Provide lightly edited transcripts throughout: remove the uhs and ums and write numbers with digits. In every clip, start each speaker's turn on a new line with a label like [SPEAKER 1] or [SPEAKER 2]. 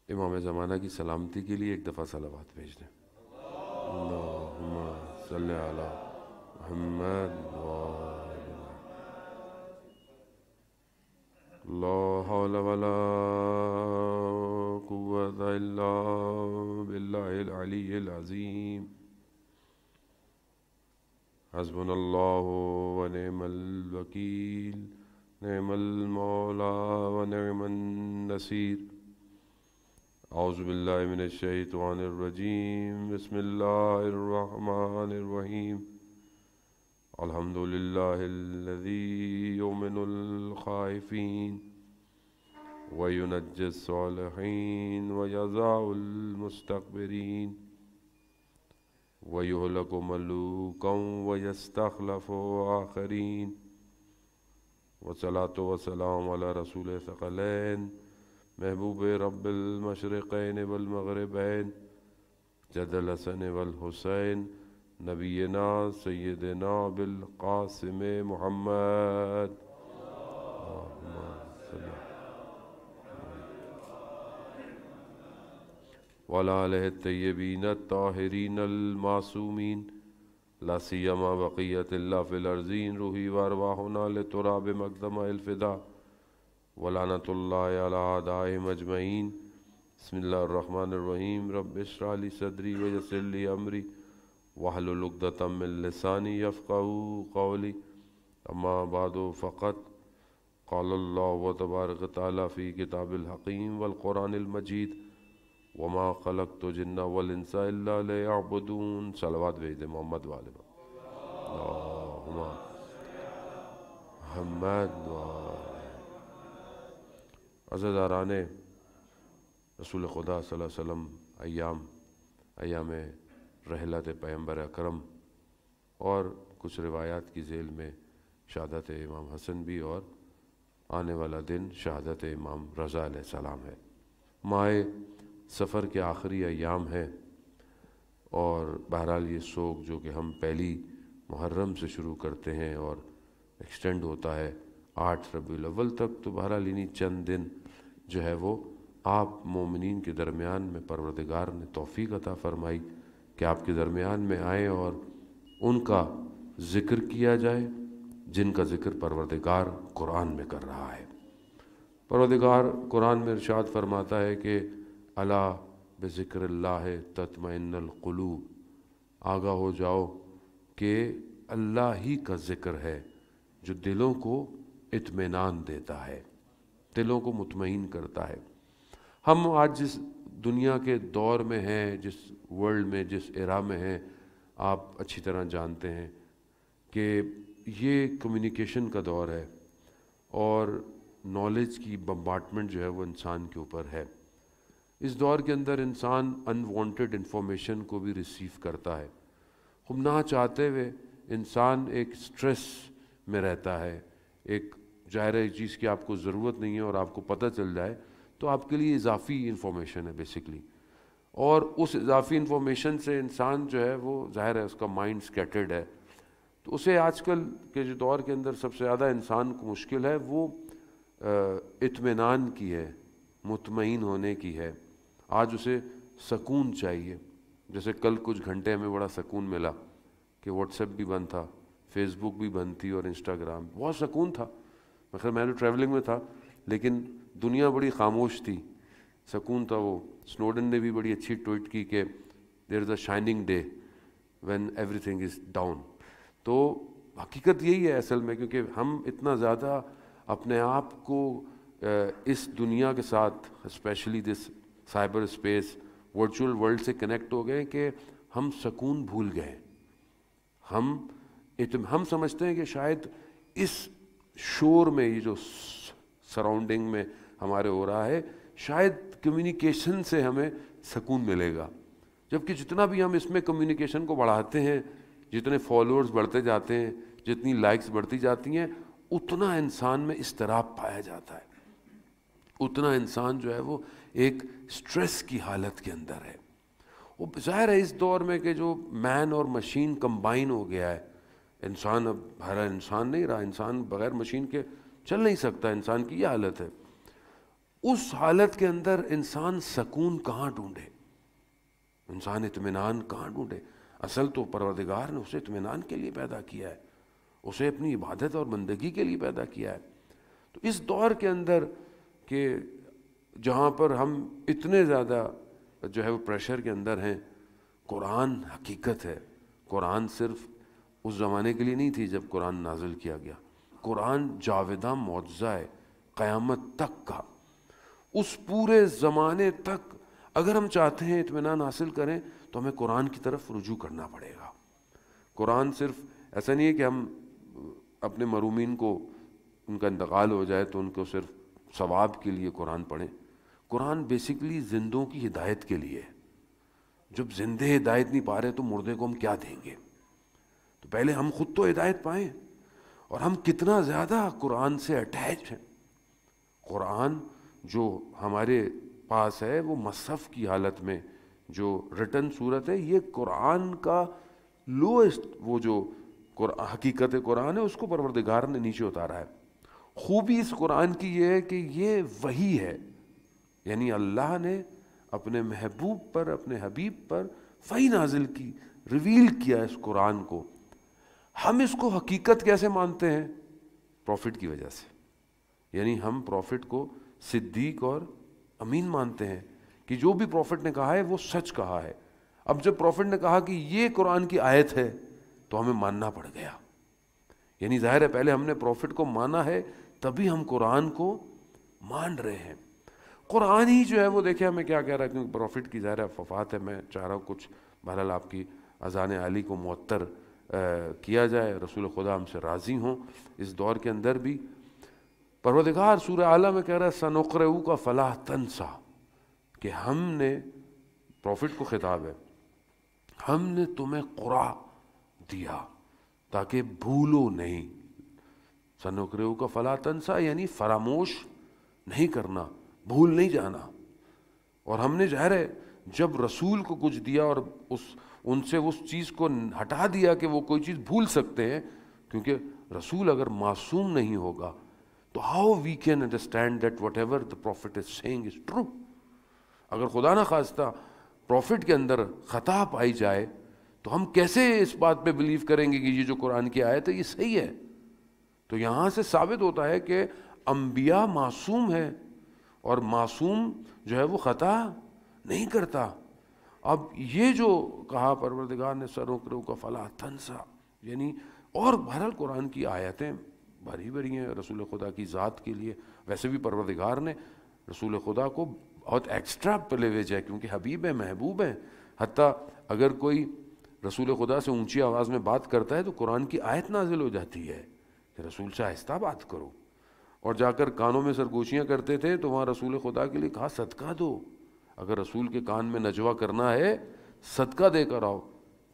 [SPEAKER 1] امام زمانہ کی سلامتی کے لیے ایک دفعہ صلوات بھیج دیں۔ اللہم صلی علی محمد لا حول ولا قوة الا باللہ العلی العظیم۔ حسبنا اللہ ونعم الوکیل، نعم المولا ونعم النصیر۔ اعوذ باللہ من الشیطان الرجیم، بسم اللہ الرحمن الرحیم۔ الحمد للہ الذی یؤمن الخائفین وینجی الصالحین ویضع المستکبرین ویہلک ملوکا ویستخلف آخرین، والصلاة والسلام علی رسول ثقلین، محبوب رب المشرقین والمغربین، جد الحسن والحسین، نبینا سیدنا بالقاسم محمد وعلی آلہ الطیبین الطاہرین المعصومین، لا سیما بقیت اللہ فی الارضین، روحی وارواحنا لتراب مقدم الفدا، ولعنۃ اللہ علی اعدائہم اجمعین۔ بسم اللہ الرحمن الرحیم، رب اشرح لی صدری ویسر لی امری واحلل عقدۃ من لسانی یفقہوا قولی۔ اما بعد فقط قال اللہ تبارک وتعالی فی کتاب الحکیم والقرآن المجید، وما خلقت الجن والانس الا لیعبدون۔ صلوات بھیج دیں محمد والے اللہم محمد عزیزاران رسول خدا صلی اللہ علیہ وسلم، ایام رحلت پیغمبر اکرم اور کچھ روایات کی ذیل میں شہادت امام حسن بھی، اور آنے والا دن شہادت امام رضا علیہ السلام ہے۔ ماہ سفر کے آخری ایام ہیں، اور بہرحال یہ سوگ جو کہ ہم پہلی محرم سے شروع کرتے ہیں اور ایکسٹینڈ ہوتا ہے 8 ربیع الاول تک، تو بہرحال انہی چند دن جو ہے وہ آپ مومنین کے درمیان میں پروردگار نے توفیق عطا فرمائی کہ آپ کے درمیان میں آئیں اور ان کا ذکر کیا جائے جن کا ذکر پروردگار قرآن میں کر رہا ہے۔ پروردگار قرآن میں ارشاد فرماتا ہے کہ الا بذکر اللہ تطمئن القلوب، آگاہ ہو جاؤ کہ اللہ ہی کا ذکر ہے جو دلوں کو اطمینان دیتا ہے، دلوں کو مطمئن کرتا ہے۔ ہم آج جس دنیا کے دور میں ہیں، جس ورلڈ میں، جس ایرا میں ہیں، آپ اچھی طرح جانتے ہیں کہ یہ کمیونیکیشن کا دور ہے، اور نالج کی بمبارڈمنٹ جو ہے وہ انسان کے اوپر ہے۔ اس دور کے اندر انسان انوانٹڈ انفارمیشن کو بھی ریسیو کرتا ہے۔ ہم نہ چاہتے ہوئے انسان ایک سٹریس میں رہتا ہے، ایک ظاہر ہے چیز کی آپ کو ضرورت نہیں ہے اور آپ کو پتہ چل جائے تو آپ کے لیے اضافی انفارمیشن ہے بیسکلی، اور اس اضافی انفارمیشن سے انسان جو ہے وہ ظاہر ہے اس کا مائنڈ سکیٹرڈ ہے۔ تو اسے آج کل کے جو دور کے اندر سب سے زیادہ انسان کو مشکل ہے وہ اطمینان کی ہے، مطمئن ہونے کی ہے۔ آج اسے سکون چاہیے۔ جیسے کل کچھ گھنٹے ہمیں بڑا سکون ملا کہ واٹس ایپ بھی بند تھا، فیس بک بھی بند تھی، اور انسٹاگرام، بہت سکون تھا۔ مگر میں تو ٹریولنگ میں تھا لیکن دنیا بڑی خاموش تھی، سکون تھا۔ وہ سنوڈن نے بھی بڑی اچھی ٹویٹ کی کہ there is a shining day when everything is down. تو حقیقت یہی ہے اصل میں، کیونکہ ہم اتنا زیادہ اپنے آپ کو اس دنیا کے ساتھ، specially this cyber space, virtual world سے کنیکٹ ہو گئے کہ ہم سکون بھول گئے۔ ہم سمجھتے ہیں کہ شاید اس شور میں، یہ جو سراؤنڈنگ میں ہمارے ہو رہا ہے، شاید کمیونیکیشن سے ہمیں سکون ملے گا، جبکہ جتنا بھی ہم اس میں کمیونیکیشن کو بڑھاتے ہیں، جتنے فالوورز بڑھتے جاتے ہیں، جتنی لائکس بڑھتی جاتی ہیں، اتنا انسان میں اضطراب پایا جاتا ہے، اتنا انسان جو ہے وہ ایک سٹریس کی حالت کے اندر ہے۔ وہ ظاہر ہے اس دور میں کہ جو مین اور مشین کمبائن ہو گیا ہے، انسان اب ہر انسان نہیں رہا، انسان بغیر مشین کے چل نہیں سکتا، انسان کی یہ حالت ہے۔ اس حالت کے اندر انسان سکون کہاں ڈھونڈے، انسان اطمینان کہاں ڈھونڈے؟ اصل تو پروردگار نے اسے اطمینان کے لیے پیدا کیا ہے، اسے اپنی عبادت اور بندگی کے لیے پیدا کیا ہے۔ تو اس دور کے اندر کہ جہاں پر ہم اتنے زیادہ جو ہے وہ پریشر کے اندر ہیں، قرآن حقیقت ہے۔ قرآن صرف اس زمانے کے لیے نہیں تھی جب قرآن نازل کیا گیا، قرآن جاوداں معجزہ ہے قیامت تک کا۔ اس پورے زمانے تک اگر ہم چاہتے ہیں اطمینان حاصل کریں تو ہمیں قرآن کی طرف رجوع کرنا پڑے گا۔ قرآن صرف ایسا نہیں ہے کہ ہم اپنے مرومین کو ان کا انتقال ہو جائے تو ان کو صرف ثواب کے لیے قرآن پڑھیں۔ قرآن بیسیکلی زندوں کی ہدایت کے لیے ہے۔ جب زندے ہدایت نہیں پا رہے تو مردے کو ہم کیا دیں گے؟ تو پہلے ہم خود تو ہدایت پائیں، اور ہم کتنا زیادہ قرآن سے اٹیچ ہیں۔ قرآن جو ہمارے پاس ہے وہ مصحف کی حالت میں جو رٹن صورت ہے، یہ قرآن کا لوئسٹ وہ جو حقیقت قرآن ہے اس کو پروردگار نے نیچے اتارا ہے۔ خوبی اس قرآن کی یہ ہے کہ یہ وحی ہے، یعنی اللہ نے اپنے محبوب پر، اپنے حبیب پر وحی نازل کی، ریویل کیا اس قرآن کو۔ ہم اس کو حقیقت کیسے مانتے ہیں؟ پروفٹ کی وجہ سے، یعنی ہم پروفٹ کو صدیق اور امین مانتے ہیں کہ جو بھی پروفٹ نے کہا ہے وہ سچ کہا ہے۔ اب جب پروفٹ نے کہا کہ یہ قرآن کی آیت ہے تو ہمیں ماننا پڑ گیا، یعنی ظاہر ہے پہلے ہم نے پروفٹ کو مانا ہے تبھی ہم قرآن کو مان رہے ہیں۔ قرآن ہی جو ہے وہ دیکھیں ہمیں کیا کہہ رہا ہے، کیونکہ پروفٹ کی ظاہر وفات ہے، میں چاہ رہا ہوں کچھ بہرحال آپ کی اذان عالی کو معطر کیا جائے، رسول خدا ہم سے راضی ہوں۔ اس دور کے اندر بھی پروردگار سورہ اعلیٰ میں کہہ رہا ہے سنقرئک فلا تنسیٰ، کہ ہم نے، پروفٹ کو خطاب ہے، ہم نے تمہیں قرآن دیا تاکہ بھولو نہیں۔ سنقرئک فلا تنسیٰ یعنی فراموش نہیں کرنا، بھول نہیں جانا۔ اور ہم نے ظاہر ہے جب رسول کو کچھ دیا اور ان سے اس چیز کو ہٹا دیا کہ وہ کوئی چیز بھول سکتے ہیں، کیونکہ رسول اگر معصوم نہیں ہوگا تو how we can understand that whatever the prophet is saying is true. اگر خدا نہ خواستہ پروفٹ کے اندر خطا پائی جائے تو ہم کیسے اس بات پہ بلیو کریں گے کہ یہ جو قرآن کی آیت ہے یہ صحیح ہے؟ تو یہاں سے ثابت ہوتا ہے کہ انبیاء معصوم ہے، اور معصوم جو ہے وہ خطا نہیں کرتا۔ اب یہ جو کہا پروردگار نے سنقرئک فلا تنسیٰ، یعنی اور بہرحال قرآن کی آیتیں بھری بھری ہیں رسول خدا کی ذات کے لیے۔ ویسے بھی پروردگار نے رسول خدا کو بہت ایکسٹرا پریویلیج ہے، کیونکہ حبیب ہیں، محبوب ہیں۔ حتیٰ اگر کوئی رسول خدا سے اونچی آواز میں بات کرتا ہے تو قرآن کی آیت نازل ہو جاتی ہے کہ رسول سے آہستہ بات کرو، اور جا کر کانوں میں سرگوشیاں کرتے تھے تو وہاں رسول خدا کے لیے کہا صدقہ دو، اگر رسول کے کان میں نجوہ کرنا ہے صدقہ دے کر آؤ۔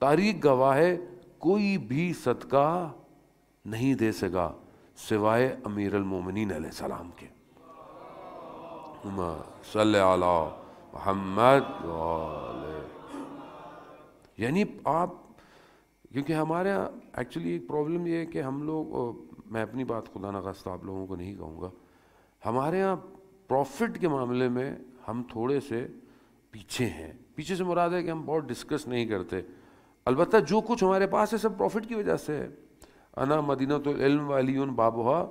[SPEAKER 1] تاریخ گواہ ہے کوئی بھی صدقہ نہیں دے سکا سوائے امیر المومنین علیہ السلام کے۔ صلی علی محمد یعنی آپ، کیونکہ ہمارے یہاں ایکچولی ایک پرابلم یہ ہے کہ ہم لوگ، میں اپنی بات خدا نخواستہ آپ لوگوں کو نہیں کہوں گا، ہمارے یہاں پروفٹ کے معاملے میں ہم تھوڑے سے پیچھے ہیں۔ پیچھے سے مراد ہے کہ ہم بہت ڈسکس نہیں کرتے۔ البتہ جو کچھ ہمارے پاس ہے سب پروفٹ کی وجہ سے ہے۔ انا مدینۃ العلم وعلی بابھا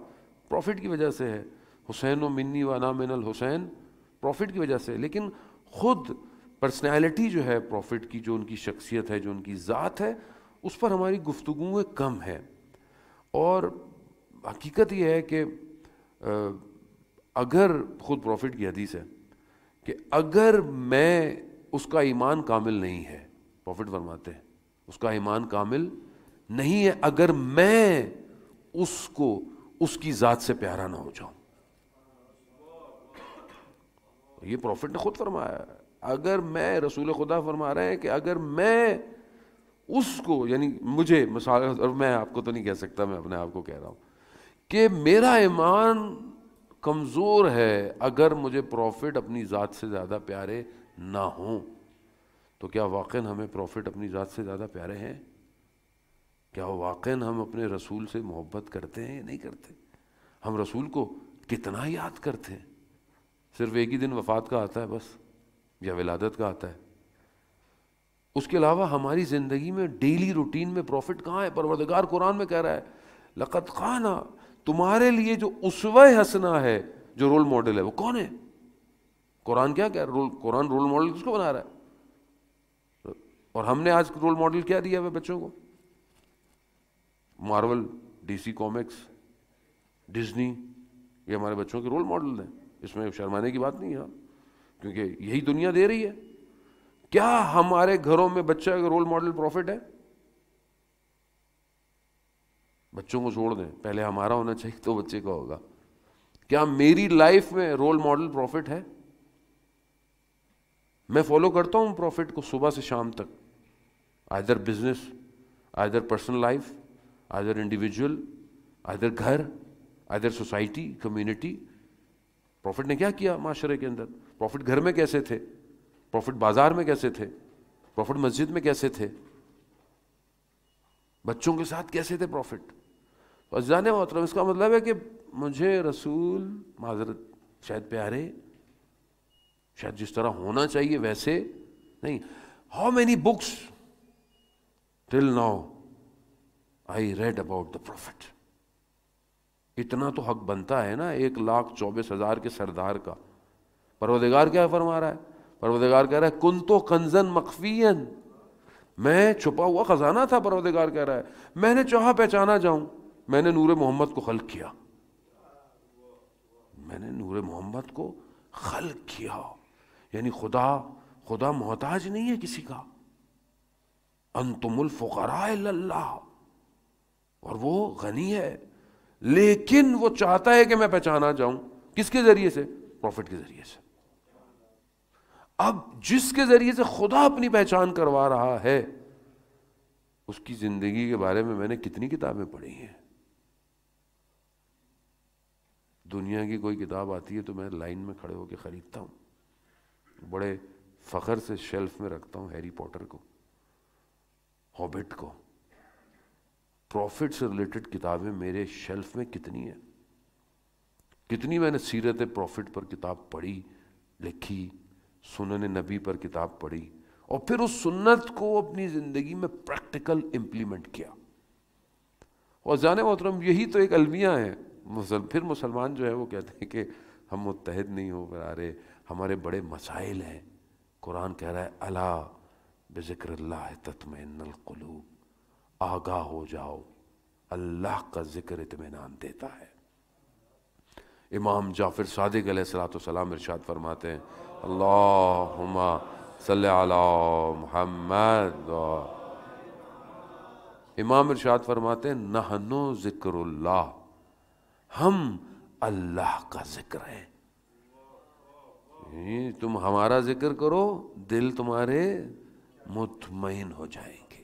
[SPEAKER 1] پروفٹ کی وجہ سے ہے، حسین و منی و انا من الحسین پروفٹ کی وجہ سے۔ لیکن خود پرسنالٹی جو ہے پروفٹ کی، جو ان کی شخصیت ہے، جو ان کی ذات ہے، اس پر ہماری گفتگویں کم ہے۔ اور حقیقت یہ ہے کہ اگر خود پروفٹ کی حدیث ہے کہ اگر میں، اس کا ایمان کامل نہیں ہے، پروفٹ فرماتے ہیں اس کا ایمان کامل نہیں ہے اگر میں اس کو اس کی ذات سے پیارا نہ ہو جاؤں۔ یہ پروفٹ نے خود فرمایا ہے۔ اگر میں، رسول خدا فرما رہے ہیں کہ اگر میں اس کو، یعنی مجھے مثال، اور میں آپ کو تو نہیں کہہ سکتا، میں اپنے آپ کو کہہ رہا ہوں کہ میرا ایمان کمزور ہے اگر مجھے پروفٹ اپنی ذات سے زیادہ پیارے نہ ہوں۔ تو کیا واقعاً ہمیں پروفٹ اپنی ذات سے زیادہ پیارے ہیں؟ کیا واقعاً ہم اپنے رسول سے محبت کرتے ہیں یا نہیں کرتے؟ ہم رسول کو کتنا یاد کرتے ہیں؟ صرف ایک ہی دن وفات کا آتا ہے بس، یا ولادت کا آتا ہے. اس کے علاوہ ہماری زندگی میں ڈیلی روٹین میں پروفٹ کہاں ہے؟ پروردگار قرآن میں کہہ رہا ہے لقد کان، تمہارے لیے جو اسوہ حسنہ ہے، جو رول ماڈل ہے، وہ کون ہے؟ قرآن کیا کہہ رہا ہے؟ قرآن رول ماڈل کس کو بنا رہا ہے؟ اور ہم نے آج رول ماڈل کیا دیا ہے بچوں کو؟ Marvel, D C comics, Disney, یہ ہمارے بچوں کے رول ماڈل ہیں. اس میں شرمانے کی بات نہیں ہے، کیونکہ یہی دنیا دے رہی ہے. کیا ہمارے گھروں میں بچہ کا رول ماڈل پروفٹ ہے؟ بچوں کو چھوڑ دیں، پہلے ہمارا ہونا چاہیے تو بچے کا ہوگا. کیا میری لائف میں رول ماڈل پروفٹ ہے؟ میں فالو کرتا ہوں پروفٹ کو صبح سے شام تک، either business, either personal life, either individual, either گھر، آئدر سوسائٹی، کمیونٹی. پروفٹ نے کیا کیا معاشرے کے اندر؟ پروفٹ گھر میں کیسے تھے؟ پروفٹ بازار میں کیسے تھے؟ پروفٹ مسجد میں کیسے تھے؟ بچوں کے ساتھ کیسے تھے پروفٹ؟ عزیزان محترم، اس کا مطلب ہے کہ مجھے رسول معذرت شاید پیارے، شاید جس طرح ہونا چاہیے ویسے نہیں. How many books till now I read about the prophet? اتنا تو حق بنتا ہے نا 1,24,000 کے سردار کا. پروردگار کیا فرما رہا ہے؟ پروردگار کہہ رہا ہے کنتو کنزن مخفین، میں چھپا ہوا خزانہ تھا. پروردگار کہہ رہا ہے میں نے چاہا پہچانا جاؤں، میں نے نور محمد کو خلق کیا. میں نے نور محمد کو خلق کیا. یعنی خدا محتاج نہیں ہے کسی کا. انتم الفقراء الی اللہ، اور وہ غنی ہے، لیکن وہ چاہتا ہے کہ میں پہچانا جاؤں. کس کے ذریعے سے؟ پروفٹ کے ذریعے سے. اب جس کے ذریعے سے خدا اپنی پہچان کروا رہا ہے، اس کی زندگی کے بارے میں نے کتنی کتابیں پڑھی ہیں. دنیا کی کوئی کتاب آتی ہے تو میں لائن میں کھڑے ہو کے خریدتا ہوں، بڑے فخر سے شیلف میں رکھتا ہوں. ہیری پوٹر کو، ہابٹ کو. پروفٹ سے ریلیٹڈ کتابیں میرے شیلف میں کتنی ہیں. کتنی میں نے سیرت پروفٹ پر کتاب پڑھی، لکھی، سنن نبی پر کتاب پڑھی، اور پھر اس سنت کو اپنی زندگی میں پریکٹیکل امپلیمنٹ کیا. اور جان محترم یہی تو ایک المیہ ہے. پھر مسلمان جو ہے وہ کہتے ہیں کہ ہم متحد نہیں ہو پا رہے، ہمارے بڑے مسائل ہیں. قرآن کہہ رہا ہے الا بذکر اللہ تطمئن القلوب، آگاہ ہو جاؤ، اللہ کا ذکر اطمینان دیتا ہے. امام جعفر صادق علیہ الصلوۃ والسلام ارشاد فرماتے ہیں اللہم صلی علی محمد. امام ارشاد فرماتے ہیں نحنو ذکر اللہ، ہم اللہ کا ذکر ہے. تم ہمارا ذکر کرو، دل تمہارے مطمئن ہو جائیں گے.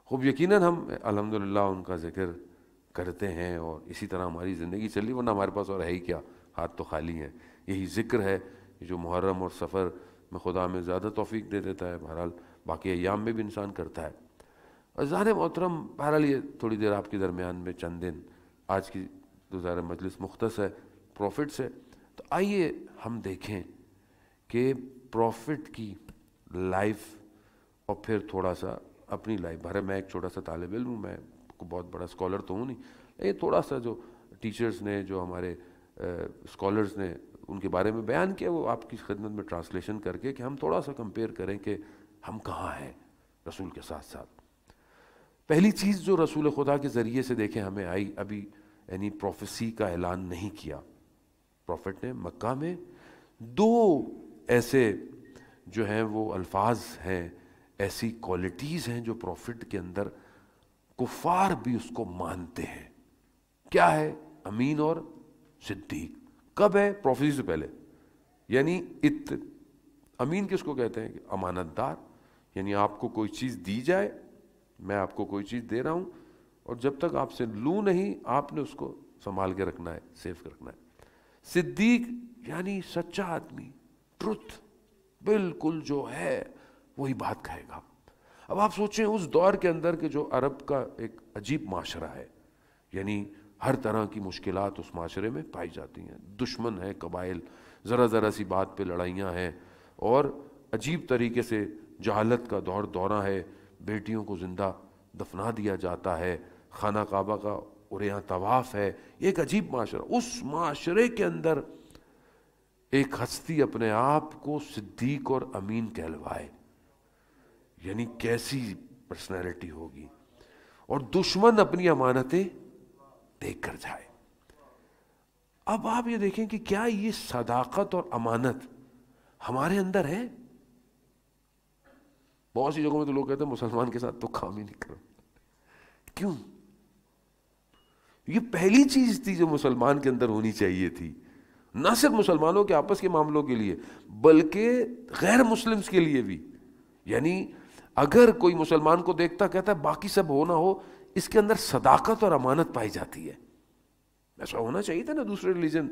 [SPEAKER 1] خوب یقیناً ہم الحمدللہ ان کا ذکر کرتے ہیں، اور اسی طرح ہماری زندگی چلی، ورنہ ہمارے پاس اور ہے ہی کیا، ہاتھ تو خالی ہیں. یہی ذکر ہے جو محرم اور سفر میں خدا میں زیادہ توفیق دے دیتا ہے. بہرحال باقی ایام میں بھی انسان کرتا ہے. عزیزان محترم، بہرحال یہ تھوڑی دیر آپ کے درمیان میں چند دن، آج کی ظاہر مجلس مختص ہے پروفٹ سے، تو آئیے ہم دیکھیں کہ پروفٹ کی لائف اور پھر تھوڑا سا اپنی لائف. بھرے میں ایک چھوٹا سا طالب علم ہوں، میں کو بہت بڑا اسکالر تو ہوں نہیں، یہ تھوڑا سا جو ٹیچرز نے، جو ہمارے اسکالرز نے ان کے بارے میں بیان کیا، وہ آپ کی خدمت میں ٹرانسلیشن کر کے کہ ہم تھوڑا سا کمپیئر کریں کہ ہم کہاں ہیں رسول کے ساتھ ساتھ. پہلی چیز جو رسول خدا کے ذریعے سے دیکھیں ہمیں آئی، ابھی یعنی پروفیسی کا اعلان نہیں کیا. پروفٹ نے مکہ میں 2 ایسے جو ہیں وہ الفاظ ہیں، ایسی کوالٹیز ہیں جو پروفٹ کے اندر کفار بھی اس کو مانتے ہیں. کیا ہے؟ امین اور صدیق. کب ہے؟ پروفیسی سے پہلے. یعنی امین کس کو کہتے ہیں؟ کہ امانت دار. یعنی آپ کو کوئی چیز دی جائے، میں آپ کو کوئی چیز دے رہا ہوں، اور جب تک آپ سے لوں نہیں، آپ نے اس کو سنبھال کے رکھنا ہے، سیف رکھنا ہے. صدیق یعنی سچا آدمی، ٹروتھ، بالکل جو ہے وہی بات کہے گا. اب آپ سوچیں اس دور کے اندر کہ جو عرب کا ایک عجیب معاشرہ ہے، یعنی ہر طرح کی مشکلات اس معاشرے میں پائی جاتی ہیں. دشمن ہے قبائل، ذرا ذرا سی بات پہ لڑائیاں ہیں، اور عجیب طریقے سے جہالت کا دورہ ہے، بیٹیوں کو زندہ دفنا دیا جاتا ہے، خانہ کعبہ کا اور یہاں طواف ہے. یہ ایک عجیب معاشرہ. اس معاشرے کے اندر ایک ہستی اپنے آپ کو صدیق اور امین کہلوائے، یعنی کیسی پرسنالٹی ہوگی. اور دشمن اپنی امانتیں دیکھ کر جائے. اب آپ یہ دیکھیں کہ کیا یہ صداقت اور امانت ہمارے اندر ہے؟ بہت سی جگہوں میں تو لوگ کہتے ہیں مسلمان کے ساتھ تو کام ہی نہیں کرو. کیوں؟ یہ پہلی چیز تھی جو مسلمان کے اندر ہونی چاہیے تھی، نہ صرف مسلمانوں کے آپس کے معاملوں کے لیے بلکہ غیر مسلمز کے لیے بھی. یعنی اگر کوئی مسلمان کو دیکھتا کہتا ہے باقی سب ہو نہ ہو، اس کے اندر صداقت اور امانت پائی جاتی ہے. ایسا ہونا چاہیے تھا نا. دوسرے ریلیجن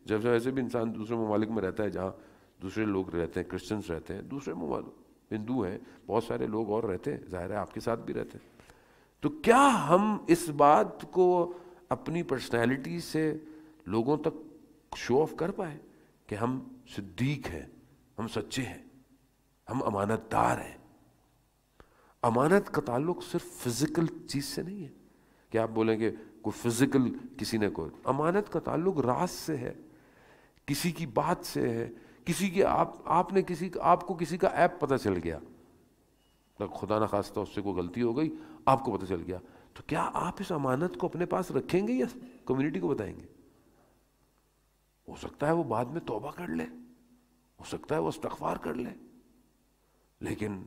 [SPEAKER 1] جب ایسے بھی انسان دوسرے ممالک میں رہتا ہے جہاں دوسرے لوگ رہتے ہیں، کرسچنس رہتے ہیں، دوسرے ممالک ہندو ہیں، بہت سارے لوگ اور رہتے ہیں، ظاہر ہے آپ کے ساتھ بھی رہتے ہیں. تو کیا ہم اس بات کو اپنی پرسنالٹی سے لوگوں تک شو آف کر پائے کہ ہم صدیق ہیں، ہم سچے ہیں، ہم امانت دار ہیں؟ امانت کا تعلق صرف فزیکل چیز سے نہیں ہے کہ آپ بولیں کہ کوئی فزیکل کسی نے کوئی. امانت کا تعلق راز سے ہے، کسی کی بات سے ہے، کسی کی آپ کو کسی کا ایپ پتہ چل گیا، خدا نہ خواستہ اس سے کوئی غلطی ہو گئی، آپ کو پتہ چل گیا، تو کیا آپ اس امانت کو اپنے پاس رکھیں گے یا کمیونٹی کو بتائیں گے؟ ہو سکتا ہے وہ بعد میں توبہ کر لے، ہو سکتا ہے وہ استغفار کر لے، لیکن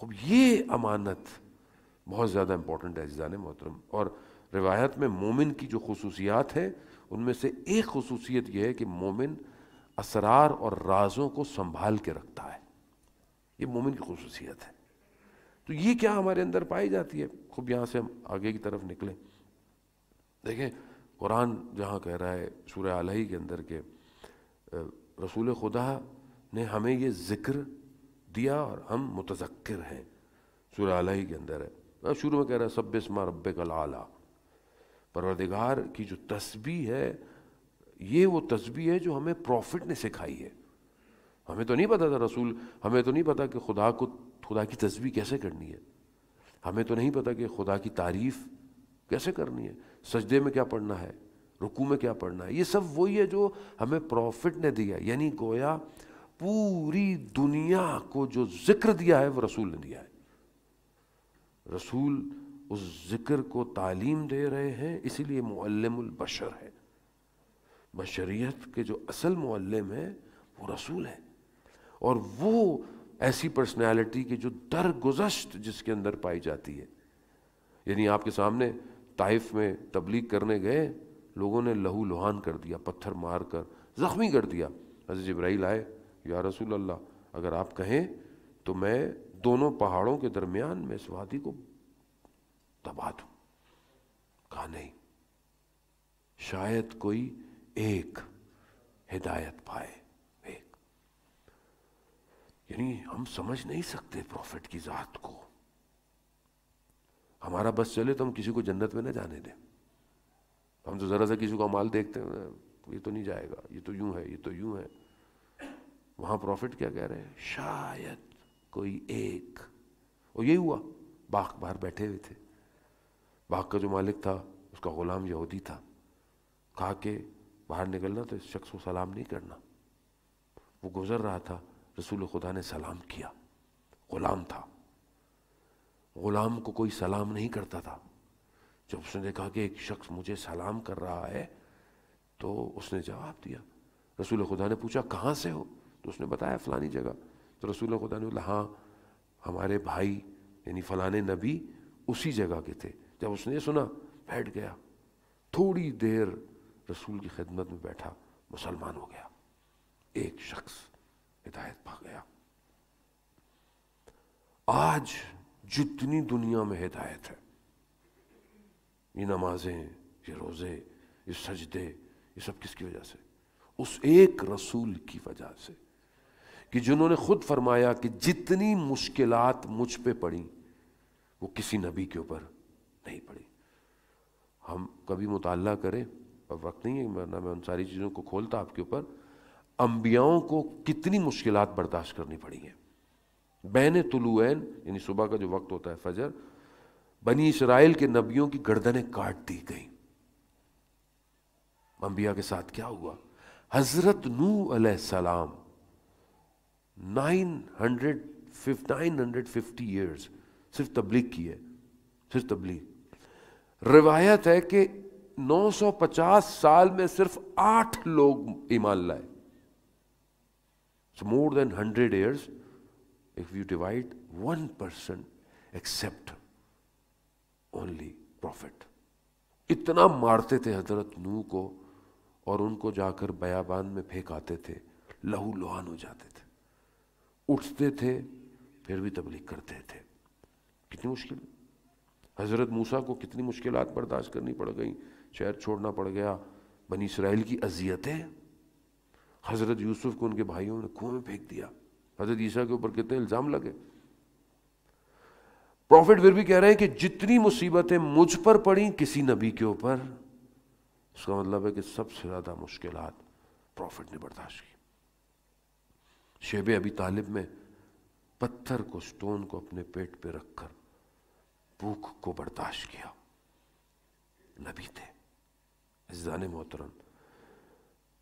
[SPEAKER 1] خب یہ امانت بہت زیادہ امپورٹنٹ ہے عزیزان محترم. اور روایت میں مومن کی جو خصوصیات ہیں ان میں سے ایک خصوصیت یہ ہے کہ مومن اسرار اور رازوں کو سنبھال کے رکھتا ہے. یہ مومن کی خصوصیت ہے. تو یہ کیا ہمارے اندر پائی جاتی ہے؟ خوب یہاں سے ہم آگے کی طرف نکلیں. دیکھیں قرآن جہاں کہہ رہا ہے سورہ علیہ کے اندر کہ رسول خدا نے ہمیں یہ ذکر دیا اور ہم متذکر ہیں. سورہ علیہ کے اندر ہے، شروع میں کہہ رہا ہے سبح اسم ربک الاعلی. پروردگار کی جو تسبیح ہے یہ وہ تسبیح ہے جو ہمیں پروفٹ نے سکھائی ہے. ہمیں تو نہیں پتا تھا رسول، ہمیں تو نہیں پتا کہ خدا کی تسبیح کیسے کرنی ہے، ہمیں تو نہیں پتا کہ خدا کی تعریف کیسے کرنی ہے، سجدے میں کیا پڑھنا ہے، رکوع میں کیا پڑھنا ہے. یہ سب وہی ہے جو ہمیں پروفٹ نے دیا. یعنی گویا پوری دنیا کو جو ذکر دیا ہے وہ رسول نے دیا ہے. رسول اس ذکر کو تعلیم دے رہے ہیں، اسی لیے معلم البشر ہے. بشریت کے جو اصل معلم ہے وہ رسول ہے. اور وہ ایسی پرسنالٹی کی جو درگزشت جس کے اندر پائی جاتی ہے. یعنی آپ کے سامنے طائف میں تبلیغ کرنے گئے، لوگوں نے لہو لہان کر دیا، پتھر مار کر زخمی کر دیا. حضرت جبرائیل آئے، یا رسول اللہ اگر آپ کہیں تو میں دونوں پہاڑوں کے درمیان میں اس وادی کو دبا دوں. کہا نہیں، شاید کوئی ایک ہدایت پائے. ایک، یعنی ہم سمجھ نہیں سکتے پروفٹ کی ذات کو. ہمارا بس چلے تو ہم کسی کو جنت میں نہ جانے دیں. ہم تو ذرا سا کسی کو مال دیکھتے ہیں، یہ تو نہیں جائے گا، یہ تو یوں ہے، یہ تو یوں ہے. وہاں پروفٹ کیا کہہ رہے ہیں؟ شاید کوئی ایک. اور یہی ہوا. باغ باہر بیٹھے ہوئے تھے، باغ کا جو مالک تھا اس کا غلام یہودی تھا. کہا کہ باہر نکلنا تو اس شخص کو سلام نہیں کرنا. وہ گزر رہا تھا، رسول خدا نے سلام کیا. غلام تھا، غلام کو کوئی سلام نہیں کرتا تھا. جب اس نے دیکھا کہ ایک شخص مجھے سلام کر رہا ہے تو اس نے جواب دیا. رسول خدا نے پوچھا کہاں سے ہو؟ تو اس نے بتایا فلانی جگہ. تو رسول خدا نے بولا ہاں ہمارے بھائی یعنی فلانے نبی اسی جگہ کے تھے. جب اس نے یہ سنا بیٹھ گیا، تھوڑی دیر رسول کی خدمت میں بیٹھا، مسلمان ہو گیا. ایک شخص ہدایت پا گیا. آج جتنی دنیا میں ہدایت ہے، یہ نمازیں، یہ روزے، یہ سجدے، یہ سب کس کی وجہ سے؟ اس ایک رسول کی وجہ سے کہ جنہوں نے خود فرمایا کہ جتنی مشکلات مجھ پہ پڑیں وہ کسی نبی کے اوپر نہیں پڑی. ہم کبھی مطالعہ کریں، اب وقت نہیں ہے ورنہ میں ان ساری چیزوں کو کھولتا آپ کے اوپر. انبیاؤں کو کتنی مشکلات برداشت کرنی پڑی ہیں. بین طلوعین یعنی صبح کا جو وقت ہوتا ہے فجر، بنی اسرائیل کے نبیوں کی گردنیں کاٹ دی گئیں. انبیاء کے ساتھ کیا ہوا؟ حضرت نوح علیہ السلام 950 ایئرز صرف تبلیغ کی ہے، صرف تبلیغ. روایت ہے کہ 950 سال میں صرف 8 لوگ ایمان لائے. So more than 100 years, if you divide 1% accept only prophet. اتنا مارتے تھے حضرت نوح کو اور ان کو جا کر بیابان میں پھینک آتے تھے، لہو لہان ہو جاتے تھے، اٹھتے تھے پھر بھی تبلیغ کرتے تھے. کتنی مشکل. حضرت موسیٰ کو کتنی مشکلات برداشت کرنی پڑ گئیں، شہر چھوڑنا پڑ گیا، بنی اسرائیل کی اذیتیں. حضرت یوسف کو ان کے بھائیوں نے کنویں میں پھینک دیا. حضرت عیسیٰ کے اوپر کتنے الزام لگے. پروفٹ پھر بھی کہہ رہے ہیں کہ جتنی مصیبتیں مجھ پر پڑیں کسی نبی کے اوپر، اس کا مطلب ہے کہ سب سے زیادہ مشکلات پروفٹ نے برداشت کی. شیب ابی طالب میں پتھر کو، سٹون کو اپنے پیٹ پہ رکھ کر بھوک کو برداشت کیا. نبی تھے. عزیزان محترم،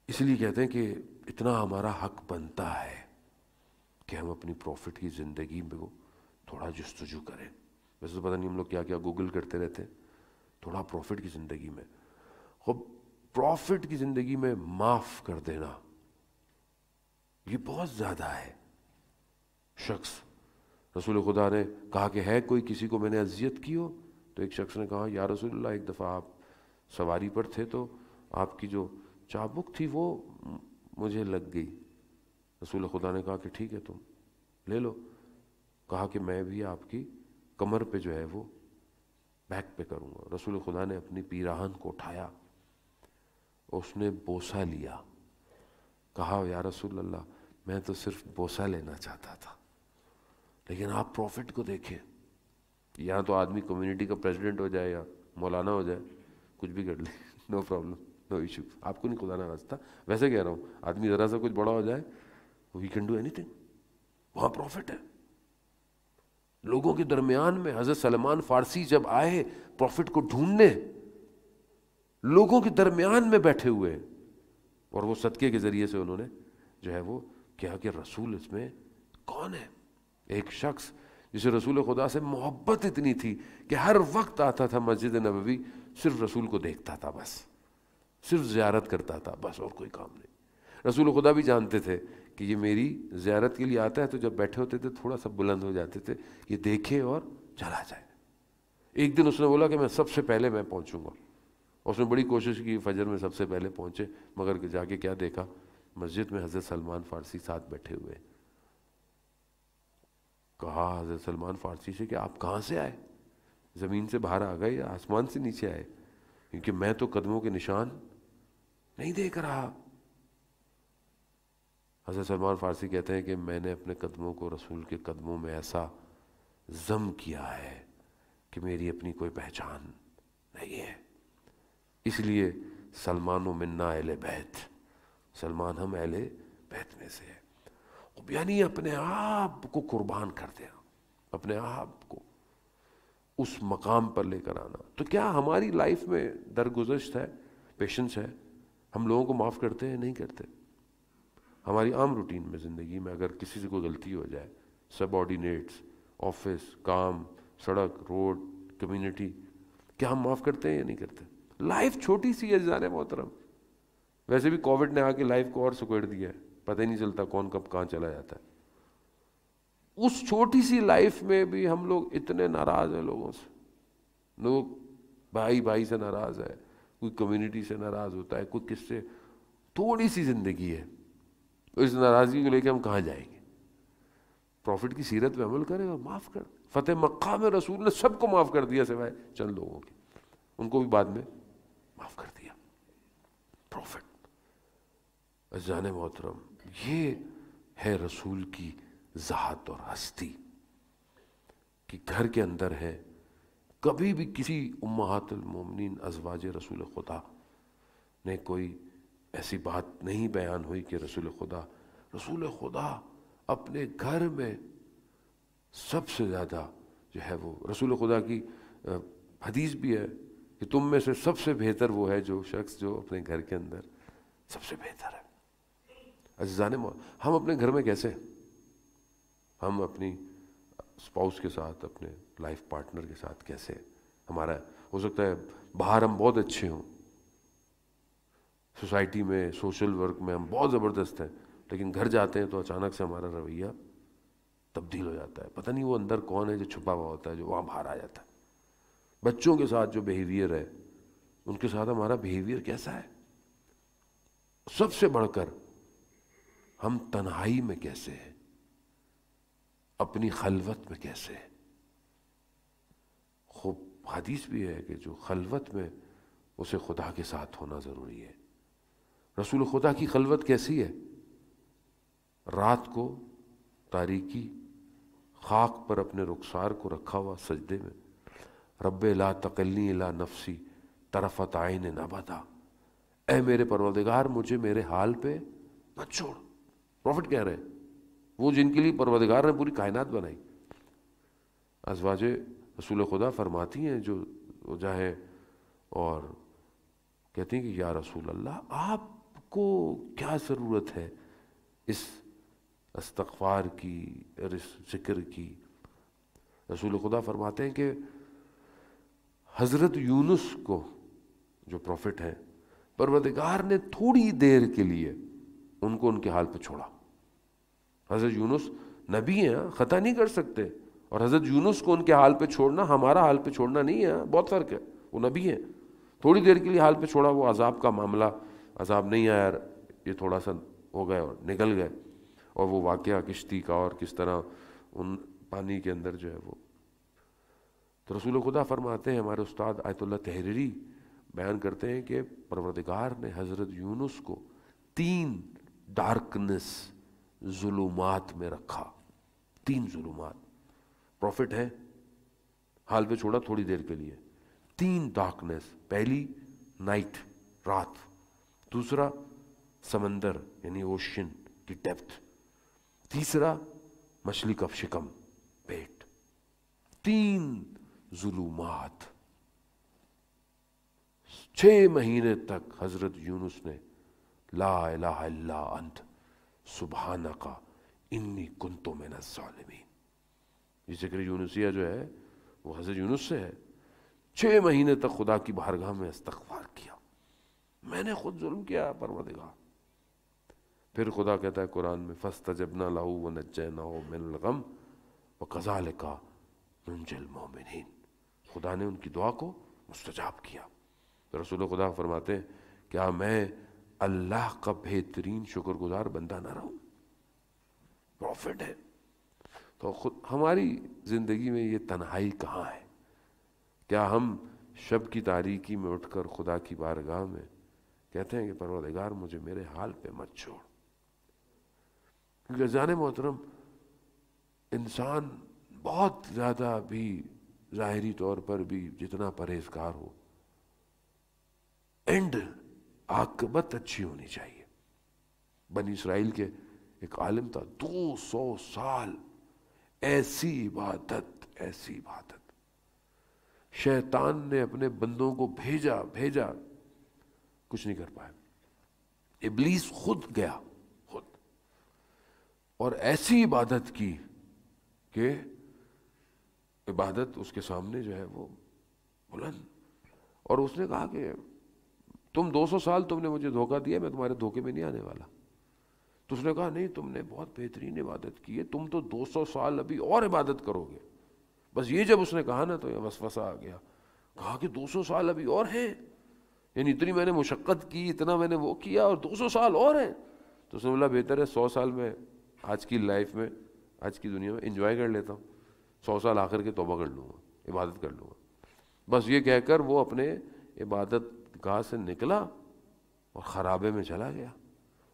[SPEAKER 1] اس لیے کہتے ہیں کہ اتنا ہمارا حق بنتا ہے کہ ہم اپنی پروفٹ کی زندگی میں وہ تھوڑا جستجو کریں. ویسے تو پتہ نہیں ہم لوگ کیا کیا گوگل کرتے رہتے ہیں. تھوڑا پروفٹ کی زندگی میں، خب پروفٹ کی زندگی میں معاف کر دینا یہ بہت زیادہ ہے. شخص، رسول خدا نے کہا کہ ہے کوئی کسی کو میں نے اذیت کی ہو؟ تو ایک شخص نے کہا یا رسول اللہ ایک دفعہ آپ سواری پر تھے تو آپ کی جو چابک تھی وہ مجھے لگ گئی. رسول خدا نے کہا کہ ٹھیک ہے تم لے لو. کہا کہ میں بھی آپ کی کمر پہ جو ہے وہ بیک پہ کروں گا. رسول خدا نے اپنی پیراہن کو اٹھایا، اس نے بوسہ لیا. کہا یا رسول اللہ میں تو صرف بوسہ لینا چاہتا تھا، لیکن آپ پروفٹ کو دیکھیں. یہاں تو آدمی کمیونٹی کا پریزیڈنٹ ہو جائے یا مولانا ہو جائے کچھ بھی کر لے، نو پرابلم، نو ایشو. آپ کو نہیں خدا ناراض تھا. ویسے کہہ رہا ہوں آدمی ذرا سا کچھ بڑا ہو جائے وی کین ڈو اینی تھنگ. وہاں پروفٹ ہے. لوگوں کے درمیان میں حضرت سلمان فارسی جب آئے پروفٹ کو ڈھونڈنے، لوگوں کے درمیان میں بیٹھے ہوئے، اور وہ صدقے کے ذریعے سے انہوں نے جو ہے وہ کیا کہ رسول اس میں کون ہے. ایک شخص جسے رسول خدا سے محبت اتنی تھی کہ ہر وقت آتا تھا مسجد نبوی، صرف رسول کو دیکھتا تھا، بس صرف زیارت کرتا تھا، بس اور کوئی کام نہیں. رسول خدا بھی جانتے تھے کہ یہ میری زیارت کے لیے آتا ہے، تو جب بیٹھے ہوتے تھے تھوڑا سا بلند ہو جاتے تھے، یہ دیکھے اور چلا جائے. ایک دن اس نے بولا کہ میں سب سے پہلے میں پہنچوں گا. اس نے بڑی کوشش کی فجر میں سب سے پہلے پہنچے، مگر جا کے کیا دیکھا؟ مسجد میں حضرت سلمان فارسی ساتھ بیٹھے ہوئے. کہا حضرت سلمان فارسی سے کہ آپ کہاں سے آئے؟ زمین سے باہر آ گئے یا آسمان سے نیچے آئے؟ کیونکہ میں تو قدموں کے نشان نہیں دیکھ رہا. حضرت سلمان فارسی کہتے ہیں کہ میں نے اپنے قدموں کو رسول کے قدموں میں ایسا ضم کیا ہے کہ میری اپنی کوئی پہچان نہیں ہے. اس لیے سلمان و منا اہل بیت، سلمان ہم اہل بیت میں سے ہے. یعنی اپنے آپ کو قربان کر دینا، اپنے آپ کو اس مقام پر لے کر آنا. تو کیا ہماری لائف میں درگزشت ہے، پیشنس ہے؟ ہم لوگوں کو معاف کرتے ہیں؟ نہیں کرتے. ہماری عام روٹین میں زندگی میں اگر کسی سے کوئی غلطی ہو جائے، سب آرڈینیٹس، آفس، کام، سڑک، روڈ، کمیونٹی، کیا ہم معاف کرتے ہیں یا نہیں کرتے؟ لائف چھوٹی سی ہے عزیزان محترم. ویسے بھی کووڈ نے آ کے لائف کو اور سکیڑ دیا ہے، پتہ ہی نہیں چلتا کون کب کہاں چلا جاتا ہے. اس چھوٹی سی لائف میں بھی ہم لوگ اتنے ناراض ہیں لوگوں سے. لوگ بھائی بھائی سے ناراض ہے، کوئی کمیونٹی سے ناراض ہوتا ہے، کوئی کس سے. تھوڑی سی زندگی ہے، اس ناراضگی کو لے کے ہم کہاں جائیں گے؟ پروفٹ کی سیرت پہ عمل کریں اور معاف کر. فتح مکہ میں رسول نے سب کو معاف کر دیا سوائے چند لوگوں کے، ان کو بھی بعد میں معاف کر دیا. پروفٹ. عزیزان محترم، یہ ہے رسول کی ذات اور ہستی کہ گھر کے اندر ہے. کبھی بھی کسی امہات المومنین ازواج رسول خدا نے کوئی ایسی بات نہیں بیان ہوئی کہ رسول خدا اپنے گھر میں سب سے زیادہ جو ہے وہ، رسول خدا کی حدیث بھی ہے کہ تم میں سے سب سے بہتر وہ ہے جو شخص جو اپنے گھر کے اندر سب سے بہتر ہے۔ عزیزان ہم اپنے گھر میں کیسے، ہم اپنی اسپاؤس کے ساتھ، اپنے لائف پارٹنر کے ساتھ کیسے، ہمارا ہو سکتا ہے باہر ہم بہت اچھے ہوں، سوسائٹی میں سوشل ورک میں ہم بہت زبردست ہیں، لیکن گھر جاتے ہیں تو اچانک سے ہمارا رویہ تبدیل ہو جاتا ہے، پتہ نہیں وہ اندر کون ہے جو چھپا ہوا ہوتا ہے جو وہاں باہر آ جاتا ہے۔ بچوں کے ساتھ جو بیہیویئر ہے، ان کے ساتھ ہمارا بیہیویئر کیسا ہے؟ سب سے بڑھ کر ہم تنہائی میں کیسے ہیں، اپنی خلوت میں کیسے ہیں؟ خوب حدیث بھی ہے کہ جو خلوت میں، اسے خدا کے ساتھ ہونا ضروری ہے۔ رسول خدا کی خلوت کیسی ہے؟ رات کو تاریکی، خاک پر اپنے رخسار کو رکھا ہوا سجدے میں، رب لا تقلنی الی نفسی طرفت عین ابدا، اے میرے پروردگار مجھے میرے حال پہ مت چھوڑ۔ پروفٹ کہہ رہے ہیں، وہ جن کے لیے پروردگار نے پوری کائنات بنائی۔ ازواج رسول خدا فرماتی ہیں جو وجہ ہے، اور کہتی ہیں کہ یا رسول اللہ آپ کو کیا ضرورت ہے اس استغفار کی اور اس ذکر کی؟ رسول خدا فرماتے ہیں کہ حضرت یونس کو، جو پروفٹ ہیں، پروردگار نے تھوڑی دیر کے لیے ان کو ان کے حال پہ چھوڑا۔ حضرت یونس نبی ہیں، خطا نہیں کر سکتے، اور حضرت یونس کو ان کے حال پہ چھوڑنا ہمارا حال پہ چھوڑنا نہیں ہے، بہت فرق ہے۔ وہ نبی ہیں، تھوڑی دیر کے لیے حال پہ چھوڑا، وہ عذاب کا معاملہ، عذاب نہیں آیا، یہ تھوڑا سا ہو گئے اور نکل گئے، اور وہ واقعہ کشتی کا اور کس طرح ان پانی کے اندر جو ہے وہ، تو رسول خدا فرماتے ہیں، ہمارے استاد آیت اللہ تحریری بیان کرتے ہیں کہ پروردگار نے حضرت یونس کو 3 ڈارکنس، ظلمات میں رکھا۔ 3 ظلمات، پروفٹ ہے، حال پہ چھوڑا تھوڑی دیر کے لیے، 3 ڈارکنس، پہلی نائٹ، رات، دوسرا سمندر یعنی اوشن کی ڈیپتھ، تیسرا مچھلی کا شکم، پیٹ، 3 ظلمات۔ 6 مہینے تک حضرت یونس نے لا الہ الا انت سبحانک انی کنت من الظالمین، یہ ذکر یونسیہ جو ہے وہ حضرت یونس سے ہے۔ 6 مہینے تک خدا کی بارگاہ میں استغفار کیا، میں نے خود ظلم کیا پروردگار۔ پھر خدا کہتا ہے قرآن میں فاستجبنا لہ ونجیناہ من الغم وکذالک ننجی المؤمنین، خدا نے ان کی دعا کو مستجاب کیا۔ تو رسول خدا فرماتے ہیں کیا میں اللہ کا بہترین شکر گزار بندہ نہ رہوں؟ پروفٹ ہے۔ تو خود ہماری زندگی میں یہ تنہائی کہاں ہے؟ کیا ہم شب کی تاریکی میں اٹھ کر خدا کی بارگاہ میں کہتے ہیں کہ پروردگار مجھے میرے حال پہ مت چھوڑ؟ کیونکہ جانے محترم، انسان بہت زیادہ بھی ظاہری طور پر بھی جتنا پرہیزگار ہو، اینڈ عاقبت اچھی ہونی چاہیے۔ بنی اسرائیل کے ایک عالم تھا، 200 سال ایسی عبادت، ایسی عبادت، شیطان نے اپنے بندوں کو بھیجا کچھ نہیں کر پایا، ابلیس خود گیا، خود، اور ایسی عبادت کی کہ عبادت اس کے سامنے جو ہے وہ بلند، اور اس نے کہا کہ تم 200 سال تم نے مجھے دھوکہ دیا، میں تمہارے دھوکے میں نہیں آنے والا۔ تو اس نے کہا نہیں، تم نے بہت بہترین عبادت کی ہے، تم تو 200 سال ابھی اور عبادت کرو گے۔ بس یہ جب اس نے کہا نا تو یہ وسوسہ آ گیا، کہا کہ 200 سال ابھی اور ہیں، یعنی اتنی میں نے مشقت کی، اتنا میں نے وہ کیا، اور 200 سال اور ہیں۔ تو اس نے بولا بہتر ہے 100 سال میں آج کی لائف میں، آج کی دنیا میں انجوائے کر لیتا ہوں، 100 سال آخر کے توبہ کر لوں گا، عبادت کر لوں گا۔ بس یہ کہہ کر وہ اپنے عبادت گاہ سے نکلا اور خرابے میں چلا گیا،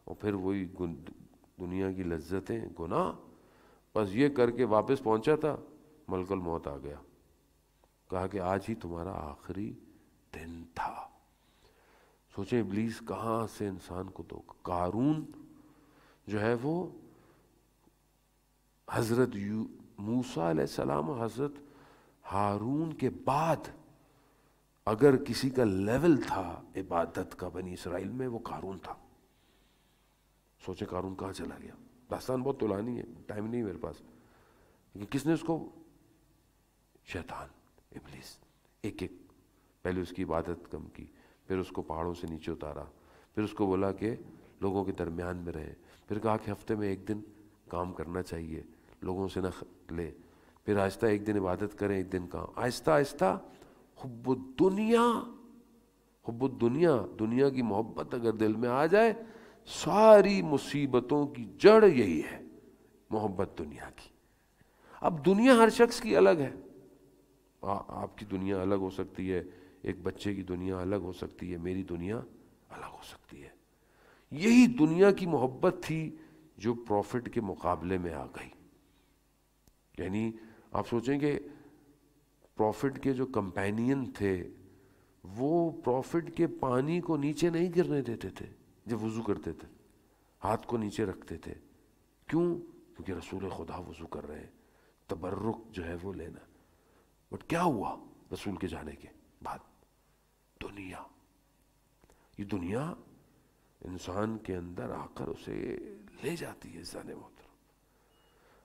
[SPEAKER 1] اور پھر وہی دنیا کی لذتیں، گناہ، بس یہ کر کے واپس پہنچا تھا، ملک الموت آ گیا، کہا کہ آج ہی تمہارا آخری دن تھا۔ سوچیں ابلیس کہاں سے انسان کو دھوکہ. قارون جو ہے وہ حضرت موسیٰ علیہ السلام اور حضرت ہارون کے بعد اگر کسی کا لیول تھا عبادت کا بنی اسرائیل میں، وہ قارون تھا. سوچیں قارون کہاں چلا گیا. داستان بہت طولانی ہے، ٹائم نہیں میرے پاس. لیکن کس نے اس کو؟ شیطان، ابلیس. ایک ایک پہلے اس کی عبادت کم کی، پھر اس کو پہاڑوں سے نیچے اتارا، پھر اس کو بولا کہ لوگوں کے درمیان میں رہے، پھر کہا کہ ہفتے میں ایک دن کام کرنا چاہیے، لوگوں سے نہ لے، پھر آہستہ ایک دن عبادت کریں، ایک دن کام. آہستہ آہستہ حب الدنیا، دنیا کی محبت اگر دل میں آ جائے، ساری مصیبتوں کی جڑ یہی ہے، محبت دنیا کی. اب دنیا ہر شخص کی الگ ہے. آپ کی دنیا الگ ہو سکتی ہے، ایک بچے کی دنیا الگ ہو سکتی ہے، میری دنیا الگ ہو سکتی ہے. یہی دنیا کی محبت تھی جو پروفٹ کے مقابلے میں آ گئی. یعنی آپ سوچیں کہ پروفٹ کے جو کمپینین تھے وہ پروفٹ کے پانی کو نیچے نہیں گرنے دیتے تھے جب وضو کرتے تھے، ہاتھ کو نیچے رکھتے تھے. کیوں؟ کیونکہ رسول خدا وضو کر رہے ہیں، تبرک جو ہے وہ لینا. بٹ کیا ہوا رسول کے جانے کے بعد؟ دنیا. یہ دنیا انسان کے اندر آ کر اسے لے جاتی ہے. زانے محترم،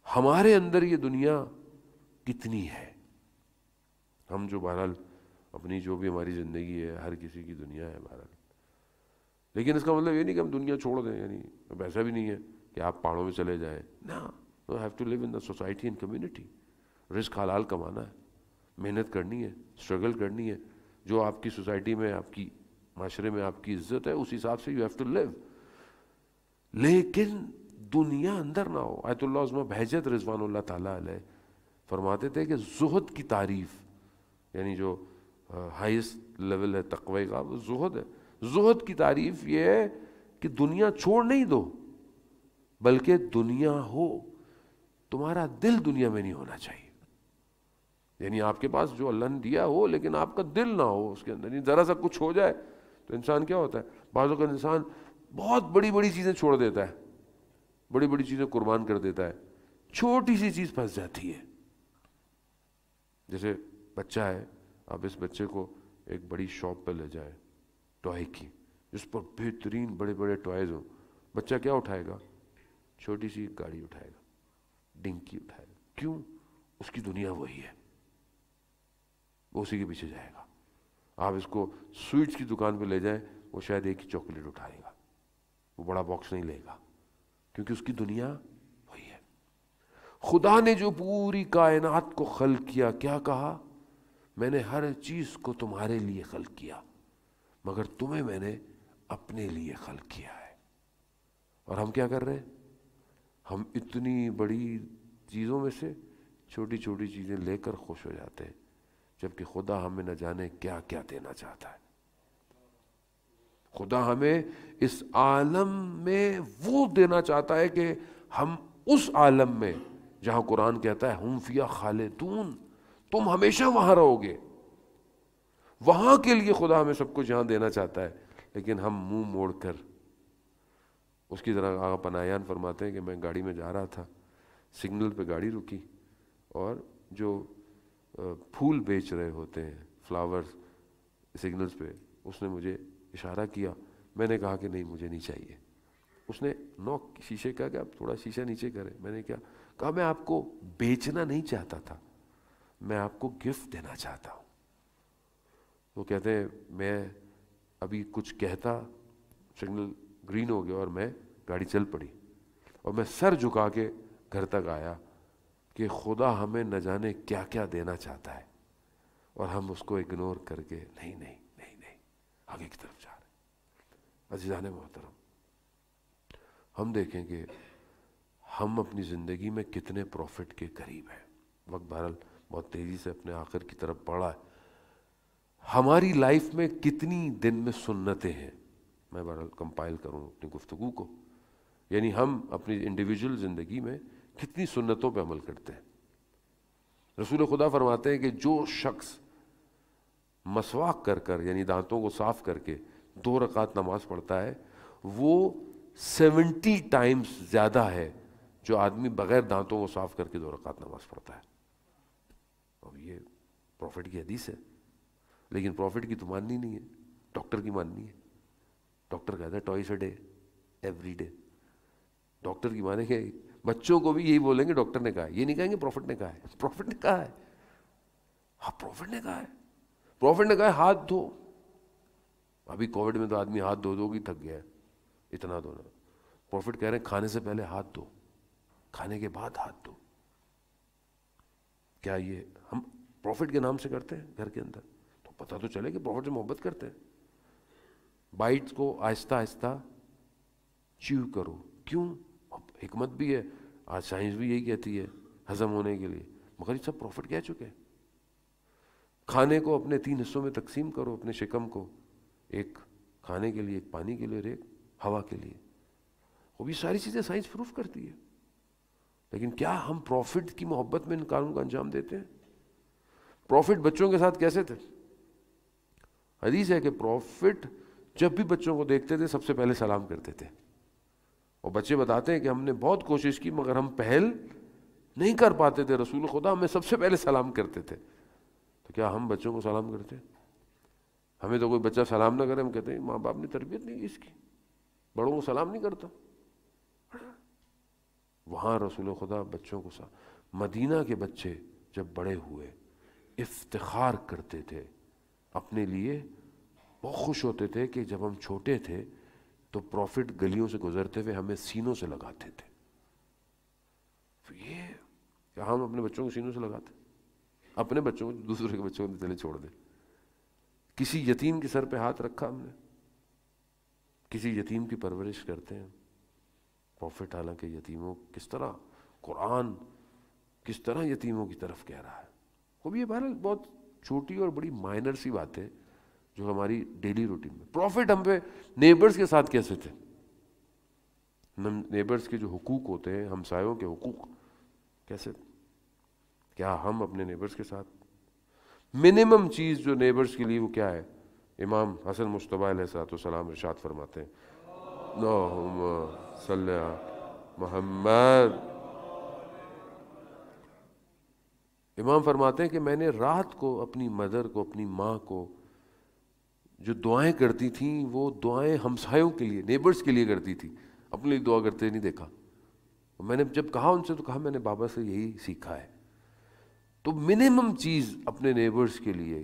[SPEAKER 1] ہمارے اندر یہ دنیا کتنی ہے؟ ہم جو بہرحال اپنی جو بھی ہماری زندگی ہے، ہر کسی کی دنیا ہے بہرحال. لیکن اس کا مطلب یہ نہیں کہ ہم دنیا چھوڑ دیں. یعنی اب ایسا بھی نہیں ہے کہ آپ پہاڑوں میں چلے جائیں. نا، you have to live in the society and community. رزق حلال کمانا ہے، محنت کرنی ہے، اسٹرگل کرنی ہے. جو آپ کی سوسائٹی میں، آپ کی معاشرے میں آپ کی عزت ہے، اس حساب سے یو ہیو ٹو لیو. لیکن دنیا اندر نہ ہو. آیت اللہ عظمہ بہجت رضوان اللہ تعالیٰ علیہ فرماتے تھے کہ زہد کی تعریف، یعنی جو ہائیسٹ لیول ہے تقوی کا، وہ زہد ہے. زہد کی تعریف یہ ہے کہ دنیا چھوڑ نہیں دو، بلکہ دنیا ہو، تمہارا دل دنیا میں نہیں ہونا چاہیے. یعنی آپ کے پاس جو اللہ نے دیا ہو، لیکن آپ کا دل نہ ہو اس کے اندر. نہیں، ذرا سا کچھ ہو جائے تو انسان کیا ہوتا ہے؟ بعض اوقات انسان بہت بڑی بڑی چیزیں چھوڑ دیتا ہے، بڑی بڑی چیزیں قربان کر دیتا ہے، چھوٹی سی چیز پھنس جاتی ہے. جیسے بچہ ہے، آپ اس بچے کو ایک بڑی شاپ پہ لے جائیں ٹوائے کی، جس پر بہترین بڑے بڑے ٹوائز ہوں. بچہ کیا اٹھائے گا؟ چھوٹی سی گاڑی اٹھائے گا، ڈنکی اٹھائے گا. کیوں؟ اس کی دنیا وہی ہے، وہ اسی کے پیچھے جائے گا. آپ اس کو سویٹس کی دکان پہ لے جائیں، وہ شاید ایک ہی چاکلیٹ اٹھائے گا، وہ بڑا باکس نہیں لے گا، کیونکہ اس کی دنیا وہی ہے. خدا نے جو پوری کائنات کو خلق کیا، کیا کہا؟ میں نے ہر چیز کو تمہارے لیے خلق کیا، مگر تمہیں میں نے اپنے لیے خلق کیا ہے. اور ہم کیا کر رہے ہیں؟ ہم اتنی بڑی چیزوں میں سے چھوٹی چھوٹی چیزیں لے کر خوش ہو جاتے ہیں، جبکہ خدا ہمیں نہ جانے کیا کیا دینا چاہتا ہے. خدا ہمیں اس عالم میں وہ دینا چاہتا ہے کہ ہم اس عالم میں جہاں قرآن کہتا ہے ہم فیہا خالدون، تم ہمیشہ وہاں رہو گے. وہاں کے لیے خدا ہمیں سب کچھ یہاں دینا چاہتا ہے، لیکن ہم منہ موڑ کر اس کی طرح. آقا پناہیان فرماتے ہیں کہ میں گاڑی میں جا رہا تھا، سگنل پہ گاڑی رکی، اور جو پھول بیچ رہے ہوتے ہیں، فلاورز، سگنلز پہ، اس نے مجھے اشارہ کیا. میں نے کہا کہ نہیں، مجھے نہیں چاہیے. اس نے نوک شیشے کا کہ آپ تھوڑا شیشہ نیچے کریں. میں نے کہا میں آپ کو بیچنا نہیں چاہتا تھا، میں آپ کو گفٹ دینا چاہتا ہوں. وہ کہتے ہیں میں ابھی کچھ کہتا، سگنل گرین ہو گیا اور میں گاڑی چل پڑی، اور میں سر جھکا کے گھر تک آیا کہ خدا ہمیں نہ جانے کیا کیا دینا چاہتا ہے، اور ہم اس کو اگنور کر کے نہیں نہیں نہیں نہیں آگے کی طرف جا رہے ہیں. عزیزان محترم، ہم دیکھیں کہ ہم اپنی زندگی میں کتنے پروفٹ کے قریب ہیں. وقت بہرحال بہت تیزی سے اپنے آخر کی طرف بڑھا ہے. ہماری لائف میں کتنی دن میں سنتیں ہیں؟ میں بہرحال کمپائل کروں اپنی گفتگو کو. یعنی ہم اپنی انڈیویجول زندگی میں کتنی سنتوں پہ عمل کرتے ہیں. رسول خدا فرماتے ہیں کہ جو شخص مسواک کر کر، یعنی دانتوں کو صاف کر کے 2 رکعت نماز پڑھتا ہے وہ 70 ٹائمز زیادہ ہے جو آدمی بغیر دانتوں کو صاف کر کے 2 رکعت نماز پڑھتا ہے. اب یہ پروفٹ کی حدیث ہے، لیکن پروفٹ کی تو ماننی نہیں ہے، ڈاکٹر کی ماننی ہے. ڈاکٹر کہتا ہے twice a day, every day. Doctor کی مانیں گے، بچوں کو بھی یہی بولیں گے ڈاکٹر نے کہا ہے، یہ نہیں کہیں گے پروفٹ نے کہا ہے. پروفٹ نے کہا ہے، ہاں پروفٹ نے کہا ہے. پروفٹ نے کہا ہے ہاتھ دھو. ابھی کووڈ میں تو آدمی ہاتھ دھو کے تھک گیا ہے اتنا دھونا. پروفٹ کہہ رہے ہیں کھانے سے پہلے ہاتھ دھو، کھانے کے بعد ہاتھ دھو. کیا یہ ہم پروفٹ کے نام سے کرتے ہیں گھر کے اندر؟ تو پتہ تو چلے کہ پروفٹ سے محبت کرتے ہیں. بائٹ کو آہستہ آہستہ چیو کرو. کیوں؟ اب حکمت بھی ہے، آج سائنس بھی یہی کہتی ہے ہضم ہونے کے لیے، مگر یہ سب پروفٹ کہہ چکے ہیں. کھانے کو اپنے 3 حصوں میں تقسیم کرو، اپنے شکم کو، ایک کھانے کے لیے، ایک پانی کے لیے اور ایک ہوا کے لیے. وہ بھی ساری چیزیں سائنس پروف کرتی ہے. لیکن کیا ہم پروفٹ کی محبت میں ان کاموں کا انجام دیتے ہیں؟ پروفٹ بچوں کے ساتھ کیسے تھے؟ حدیث ہے کہ پروفٹ جب بھی بچوں کو دیکھتے تھے سب سے پہلے سلام کرتے تھے. اور بچے بتاتے ہیں کہ ہم نے بہت کوشش کی مگر ہم پہل نہیں کر پاتے تھے، رسول خدا ہمیں سب سے پہلے سلام کرتے تھے. تو کیا ہم بچوں کو سلام کرتے ہیں؟ ہمیں تو کوئی بچہ سلام نہ کرے ہم کہتے ہیں ماں باپ نے تربیت نہیں کی اس کی، بڑوں کو سلام نہیں کرتا. وہاں رسول خدا بچوں کو مدینہ کے بچے جب بڑے ہوئے افتخار کرتے تھے اپنے لیے، بہت خوش ہوتے تھے کہ جب ہم چھوٹے تھے تو پروفٹ گلیوں سے گزرتے ہوئے ہمیں سینوں سے لگاتے تھے. تو یہ کہ ہم اپنے بچوں کو سینوں سے لگاتے، اپنے بچوں کو دوسرے کے بچوں کو چلے چھوڑ دیں. کسی یتیم کے سر پہ ہاتھ رکھا ہم نے، کسی یتیم کی پرورش کرتے ہیں. پروفٹ حالانکہ یتیموں کس طرح قرآن کس طرح یتیموں کی طرف کہہ رہا ہے. وہ بھی یہ بہرحال بہت چھوٹی اور بڑی مائنر سی بات ہے جو ہماری ڈیلی روٹین میں. پروفٹ ہم پہ نیبرز کے ساتھ کیسے تھے؟ نیبرز کے جو حقوق ہوتے ہیں، ہمسایوں کے حقوق کیسے؟ کیا ہم اپنے نیبرز کے ساتھ منیمم چیز جو نیبرز کے لیے وہ کیا ہے؟ امام حسن مجتبیٰ علیہ السلام ارشاد فرماتے ہیں اللہم صلی علی محمد. امام فرماتے ہیں کہ میں نے رات کو اپنی مدر کو، اپنی ماں کو جو دعائیں کرتی تھیں وہ دعائیں ہمسایوں کے لیے، نیبرز کے لیے کرتی تھی، اپنے لیے دعا کرتے نہیں دیکھا. میں نے جب کہا ان سے تو کہا میں نے بابا سے یہی سیکھا ہے. تو منیمم چیز اپنے نیبرز کے لیے،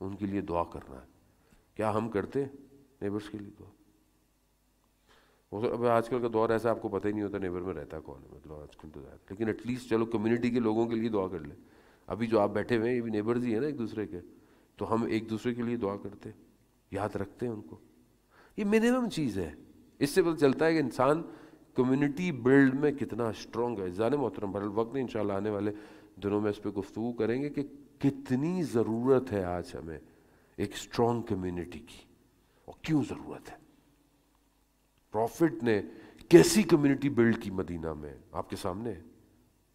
[SPEAKER 1] ان کے لیے دعا کرنا ہے. کیا ہم کرتے نیبرز کے لیے دعا؟ اب آج کل کا دور ایسا آپ کو پتہ ہی نہیں ہوتا نیبر میں رہتا کون ہے، مطلب آج کل تو زیادہ، لیکن ایٹ لیسٹ چلو کمیونٹی کے لوگوں کے لیے دعا کر لیں. ابھی جو آپ بیٹھے ہوئے ہیں یہ بھی نیبرز ہی ہیں نا ایک دوسرے کے، تو ہم ایک دوسرے کے لیے دعا کرتے، یاد رکھتے ہیں ان کو. یہ منیمم چیز ہے. اس سے پتہ چلتا ہے کہ انسان کمیونٹی بلڈ میں کتنا اسٹرانگ ہے. عزیزان محترم، بہرحال وقت نہیں، انشاءاللہ آنے والے دنوں میں اس پہ گفتگو کریں گے کہ کتنی ضرورت ہے آج ہمیں ایک اسٹرانگ کمیونٹی کی، اور کیوں ضرورت ہے. پروفٹ نے کیسی کمیونٹی بلڈ کی مدینہ میں، آپ کے سامنے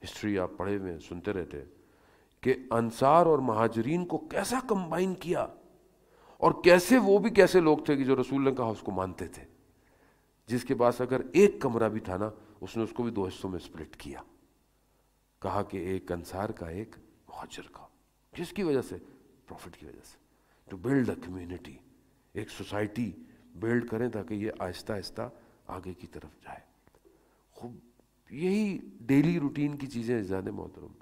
[SPEAKER 1] ہسٹری آپ پڑھے ہوئے سنتے رہتے ہیں کہ انصار اور مہاجرین کو کیسا کمبائن کیا، اور کیسے وہ بھی کیسے لوگ تھے کہ جو رسول نے کہا اس کو مانتے تھے. جس کے پاس اگر ایک کمرہ بھی تھا نا اس نے اس کو بھی 2 حصوں میں سپلٹ کیا، کہا کہ ایک انصار کا ایک مہاجر کا. کس کی وجہ سے؟ پروفٹ کی وجہ سے. ٹو بلڈ اے کمیونٹی، ایک سوسائٹی بلڈ کریں تاکہ یہ آہستہ آہستہ آگے کی طرف جائے. خوب یہی ڈیلی روٹین کی چیزیں عزیزان محترم.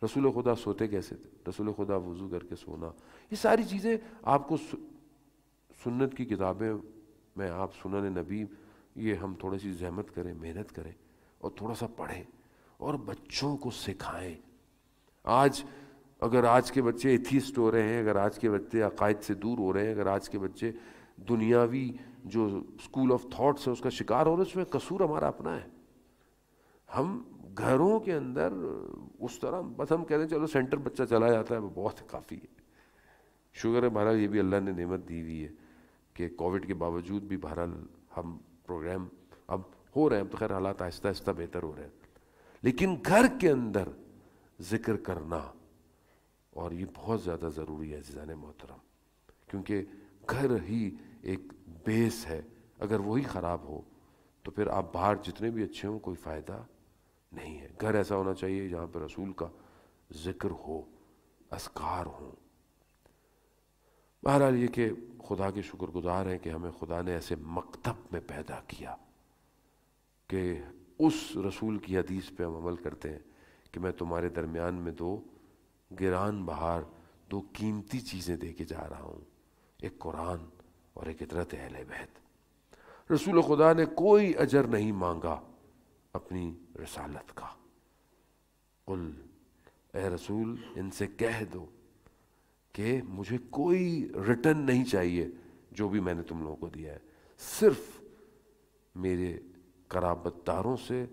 [SPEAKER 1] رسول خدا سوتے کیسے تھے؟ رسول خدا وضو کر کے سونا، یہ ساری چیزیں آپ کو سنت کی کتابیں میں آپ سنن نبی، یہ ہم تھوڑی سی زحمت کریں، محنت کریں اور تھوڑا سا پڑھیں اور بچوں کو سکھائیں. آج اگر آج کے بچے ایتھیسٹ ہو رہے ہیں، اگر آج کے بچے عقائد سے دور ہو رہے ہیں، اگر آج کے بچے دنیاوی جو اسکول آف تھاٹس ہے اس کا شکار ہو رہے ہیں، اس میں قصور ہمارا اپنا ہے. ہم گھروں کے اندر اس طرح بس ہم کہتے ہیں چلو سینٹر بچہ چلا جاتا ہے، وہ بہت کافی ہے. شکر ہے بہرحال یہ بھی اللہ نے نعمت دی ہوئی ہے کہ کووڈ کے باوجود بھی بہرحال ہم پروگرام اب ہو رہے ہیں. اب تو خیر حالات آہستہ آہستہ بہتر ہو رہے ہیں، لیکن گھر کے اندر ذکر کرنا اور یہ بہت زیادہ ضروری ہے عزیزان محترم، کیونکہ گھر ہی ایک بیس ہے، اگر وہی خراب ہو تو پھر آپ باہر جتنے بھی اچھے ہوں کوئی فائدہ نہیں ہے۔ گھر ایسا ہونا چاہیے جہاں پہ رسول کا ذکر ہو، اذکار ہوں۔ بہرحال یہ کہ خدا کے شکر گزار ہیں کہ ہمیں خدا نے ایسے مکتب میں پیدا کیا کہ اس رسول کی حدیث پہ ہم عمل کرتے ہیں کہ میں تمہارے درمیان میں دو گران بہار، دو قیمتی چیزیں دے کے جا رہا ہوں، ایک قرآن اور ایک عطرت اہل بیت۔ رسول خدا نے کوئی اجر نہیں مانگا اپنی رسالت کا۔ قل، اے رسول ان سے کہہ دو کہ مجھے کوئی ریٹرن نہیں چاہیے جو بھی میں نے تم لوگوں کو دیا ہے، صرف میرے قرابت داروں سے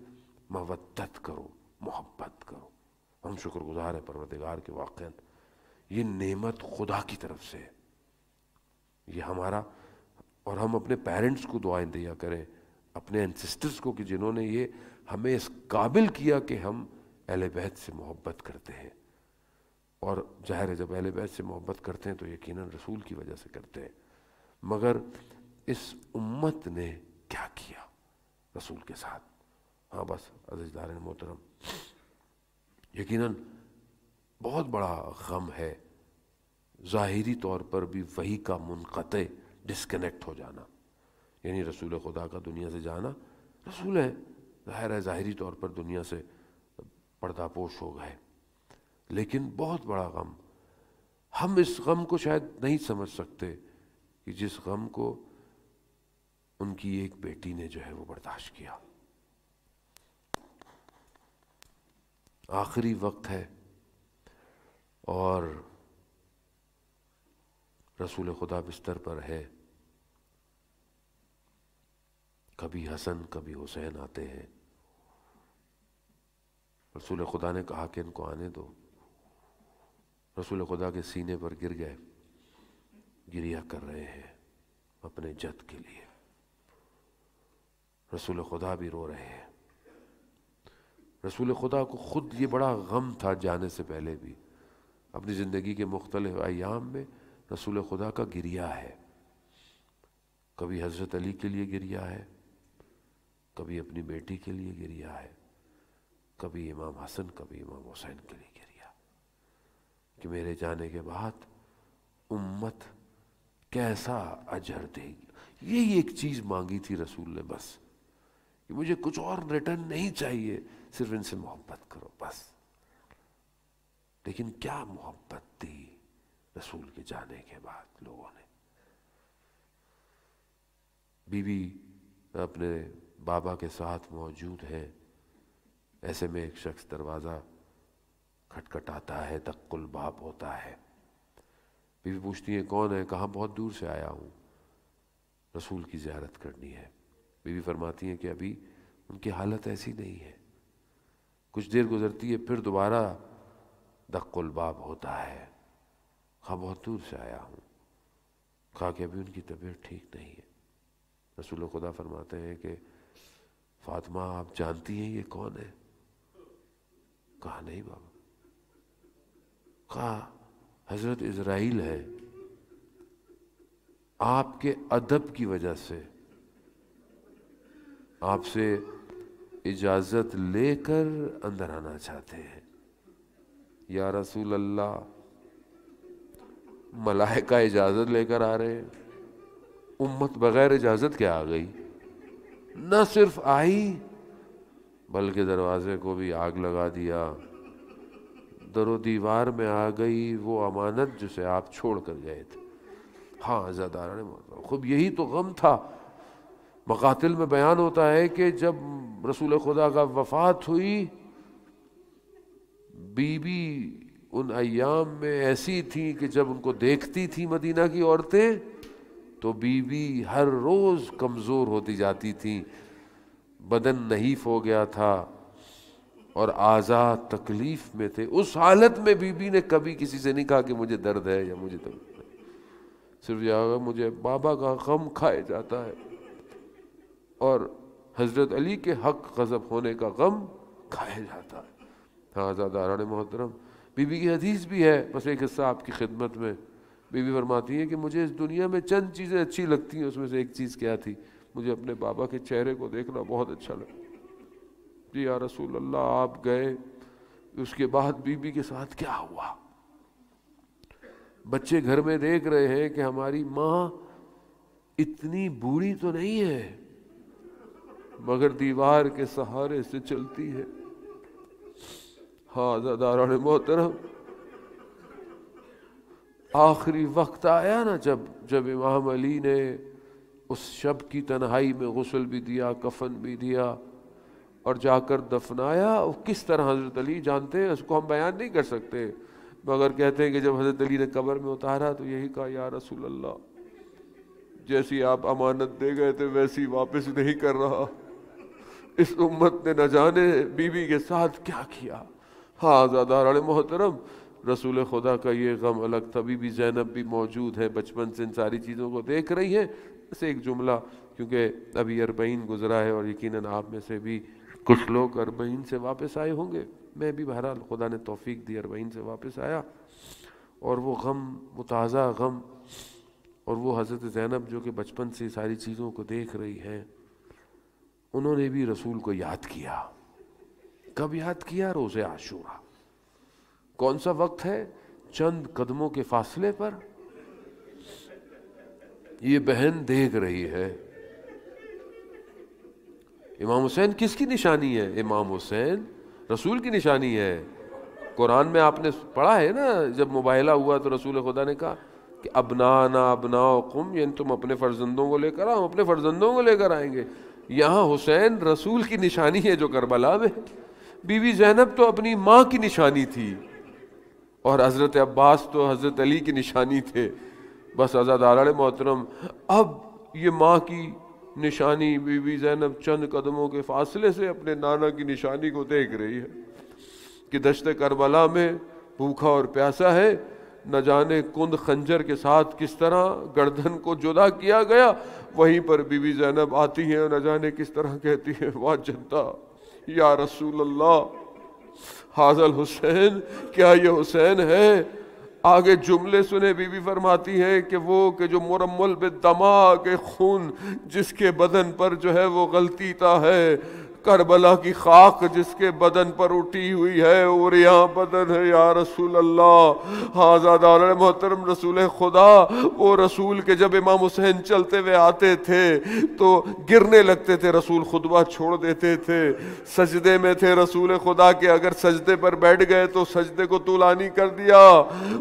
[SPEAKER 1] مودت کرو، محبت کرو۔ ہم شکر گزار ہیں پروردگار کے، واقعاً یہ نعمت خدا کی طرف سے ہے، یہ ہمارا، اور ہم اپنے پیرنٹس کو دعائیں دیا کریں، اپنے اینسسٹرز کو کہ جنہوں نے یہ ہمیں اس قابل کیا کہ ہم اہل بیت سے محبت کرتے ہیں۔ اور ظاہر ہے جب اہل بیت سے محبت کرتے ہیں تو یقیناً رسول کی وجہ سے کرتے ہیں، مگر اس امت نے کیا کیا رسول کے ساتھ؟ ہاں بس عزیزداران محترم، یقیناً بہت بڑا غم ہے ظاہری طور پر بھی وحی کا منقطع، ڈسکنیکٹ ہو جانا، یعنی رسول خدا کا دنیا سے جانا۔ رسول ہے، ظاہر ہے ظاہری طور پر دنیا سے پردہ پوش ہو گئے، لیکن بہت بڑا غم، ہم اس غم کو شاید نہیں سمجھ سکتے کہ جس غم کو ان کی ایک بیٹی نے جو ہے وہ برداشت کیا۔ آخری وقت ہے اور رسول خدا بستر پر ہے، کبھی حسن کبھی حسین آتے ہیں، رسول خدا نے کہا کہ ان کو آنے دو، رسول خدا کے سینے پر گر گئے، گریہ کر رہے ہیں اپنے جد کے لیے، رسول خدا بھی رو رہے ہیں۔ رسول خدا کو خود یہ بڑا غم تھا جانے سے پہلے بھی، اپنی زندگی کے مختلف ایام میں رسول خدا کا گریہ ہے، کبھی حضرت علی کے لیے گریہ ہے، کبھی اپنی بیٹی کے لیے گریہ ہے، کبھی امام حسن کبھی امام حسین کے لیے گریہ، کہ میرے جانے کے بعد امت کیسا اجر دے گی۔ یہی ایک چیز مانگی تھی رسول نے بس، کہ مجھے کچھ اور ریٹرن نہیں چاہیے، صرف ان سے محبت کرو بس۔ لیکن کیا محبت دی رسول کے جانے کے بعد لوگوں نے۔ بی بی اپنے بابا کے ساتھ موجود ہے، ایسے میں ایک شخص دروازہ کھٹکھٹاتا ہے، دق الباب ہوتا ہے، بی بی پوچھتی ہے کون ہے؟ کہا بہت دور سے آیا ہوں، رسول کی زیارت کرنی ہے۔ بی بی فرماتی ہیں کہ ابھی ان کی حالت ایسی نہیں ہے۔ کچھ دیر گزرتی ہے، پھر دوبارہ دق الباب ہوتا ہے، کہا بہت دور سے آیا ہوں، کہا کہ ابھی ان کی طبیعت ٹھیک نہیں ہے۔ رسول خدا فرماتے ہیں کہ فاطمہ آپ جانتی ہیں یہ کون ہے؟ کہا نہیں بابا۔ کہا حضرت اسرائیل ہے، آپ کے ادب کی وجہ سے آپ سے اجازت لے کر اندر آنا چاہتے ہیں۔ یا رسول اللہ، ملائکہ اجازت لے کر آ رہے ہیں، امت بغیر اجازت کے آ گئی، نہ صرف آئی بلکہ دروازے کو بھی آگ لگا دیا، در و دیوار میں آ گئی وہ امانت جسے آپ چھوڑ کر گئے تھے۔ ہاں عزیزداران محترم، خوب یہی تو غم تھا۔ مقاتل میں بیان ہوتا ہے کہ جب رسول خدا کا وفات ہوئی، بی بی ان ایام میں ایسی تھی کہ جب ان کو دیکھتی تھی مدینہ کی عورتیں تو بی بی ہر روز کمزور ہوتی جاتی تھی، بدن نحیف ہو گیا تھا اور اعضاء تکلیف میں تھے۔ اس حالت میں بی بی نے کبھی کسی سے نہیں کہا کہ مجھے درد ہے یا مجھے تکلیف ہے، صرف یہ مجھے بابا کا غم کھائے جاتا ہے اور حضرت علی کے حق غضب ہونے کا غم کھایا جاتا ہے۔ ہاں عزیزداران محترم، بی بی کی حدیث بھی ہے، بس ایک حصہ آپ کی خدمت میں بیوی فرماتی ہے کہ مجھے اس دنیا میں چند چیزیں اچھی لگتی ہیں، اس میں سے ایک چیز کیا تھی؟ مجھے اپنے بابا کے چہرے کو دیکھنا بہت اچھا لگا۔ جی یا رسول اللہ آپ گئے، اس کے بعد بیوی کے ساتھ کیا ہوا؟ بچے گھر میں دیکھ رہے ہیں کہ ہماری ماں اتنی بوڑھی تو نہیں ہے مگر دیوار کے سہارے سے چلتی ہے۔ ہاں عزیزان محترم، آخری وقت آیا نا جب امام علی نے اس شب کی تنہائی میں غسل بھی دیا، کفن بھی دیا اور جا کر دفنایا۔ کس طرح حضرت علی جانتے ہیں، اس کو ہم بیان نہیں کر سکتے، مگر کہتے ہیں کہ جب حضرت علی نے قبر میں اتارا تو یہی کہا، یا رسول اللہ جیسی آپ امانت دے گئے تھے ویسی واپس نہیں کر رہا۔ اس امت نے نہ جانے بیوی کے ساتھ کیا کیا۔ ہاں عزیزان محترم، رسول خدا کا یہ غم الگ تھا۔ بی بی زینب بھی موجود ہے، بچپن سے ان ساری چیزوں کو دیکھ رہی ہیں۔ بس ایک جملہ، کیونکہ ابھی 40 گزرا ہے اور یقیناً آپ میں سے بھی کچھ لوگ 40 سے واپس آئے ہوں گے، میں بھی بہرحال خدا نے توفیق دی 40 سے واپس آیا، اور وہ غم، وہ تازہ غم، اور وہ حضرت زینب جو کہ بچپن سے ساری چیزوں کو دیکھ رہی ہیں، انہوں نے بھی رسول کو یاد کیا۔ کب یاد کیا؟ روز عاشورہ۔ کون سا وقت ہے؟ چند قدموں کے فاصلے پر یہ بہن دیکھ رہی ہے۔ امام حسین کس کی نشانی ہے؟ امام حسین رسول کی نشانی ہے۔ قرآن میں آپ نے پڑھا ہے نا، جب مباہلہ ہوا تو رسول خدا نے کہا کہ ابنانا ابناؤکم، یعنی تم اپنے فرزندوں کو لے کر آؤ، ہم اپنے فرزندوں کو لے کر آئیں گے۔ یہاں حسین رسول کی نشانی ہے جو کربلا میں۔ بی بی زینب تو اپنی ماں کی نشانی تھی، اور حضرت عباس تو حضرت علی کی نشانی تھے۔ بس عزیزان محترم، اب یہ ماں کی نشانی بی بی زینب چند قدموں کے فاصلے سے اپنے نانا کی نشانی کو دیکھ رہی ہے کہ دشت کربلا میں بھوکا اور پیاسا ہے، نہ جانے کند خنجر کے ساتھ کس طرح گردن کو جدا کیا گیا۔ وہیں پر بی بی زینب آتی ہیں اور نہ جانے کس طرح کہتی ہیں، واہ جدہ یا رسول اللہ حاضر حسین، کیا یہ حسین ہے؟ آگے جملے سنے، بی بی فرماتی ہے کہ وہ کہ جو مرمل بالدماء کے خون جس کے بدن پر جو ہے وہ غلطیتا ہے، کربلا کی خاک جس کے بدن پر اٹھی ہوئی ہے، اور یہاں بدن ہے یا رسول اللہ۔ آزادار محترم رسول خدا، وہ رسول کے جب امام حسین چلتے ہوئے آتے تھے تو گرنے لگتے تھے، رسول خطبہ چھوڑ دیتے تھے، سجدے میں تھے رسول خدا کے، اگر سجدے پر بیٹھ گئے تو سجدے کو طولانی کر دیا۔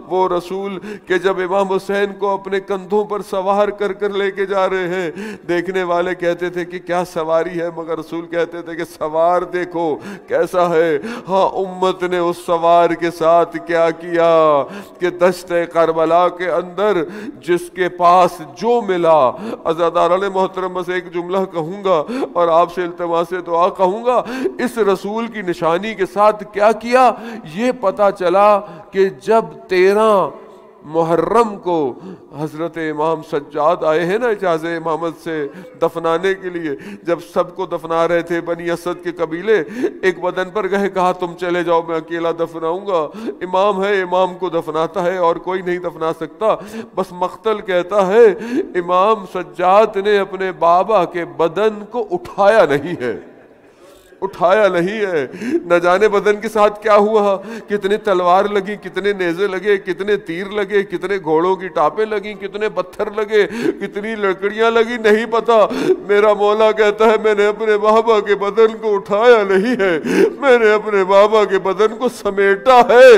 [SPEAKER 1] وہ رسول کہ جب امام حسین کو اپنے کندھوں پر سوار کر کر لے کے جا رہے ہیں، دیکھنے والے کہتے تھے کہ کیا سواری ہے، مگر رسول کہتے تھے کہ سوار دیکھو کیسا ہے۔ ہاں امت نے اس سوار کے ساتھ کیا کیا کہ دشت کربلا کے اندر جس کے پاس جو ملا، عزیزان محترم بس ایک جملہ کہوں گا اور آپ سے التماس دعا کہوں گا، اس رسول کی نشانی کے ساتھ کیا کیا؟ یہ پتا چلا کہ جب 13 محرم کو حضرت امام سجاد آئے ہیں نا اجازت امامت سے دفنانے کے لیے، جب سب کو دفنا رہے تھے بنی اسد کے قبیلے، ایک بدن پر گئے، کہا تم چلے جاؤ میں اکیلا دفناؤں گا، امام ہے امام کو دفناتا ہے اور کوئی نہیں دفنا سکتا۔ بس مقتل کہتا ہے امام سجاد نے اپنے بابا کے بدن کو اٹھایا نہیں ہے، اٹھایا نہیں ہے۔ نہ جانے بدن کے ساتھ کیا ہوا، کتنے تلوار لگی، کتنے نیزے لگے، کتنے تیر لگے، کتنے گھوڑوں کی ٹاپیں لگیں، کتنے پتھر لگے، کتنی لکڑیاں لگی، نہیں پتا۔ میرا مولا کہتا ہے میں نے اپنے بابا کے بدن کو اٹھایا نہیں ہے، میں نے اپنے بابا کے بدن کو سمیٹا ہے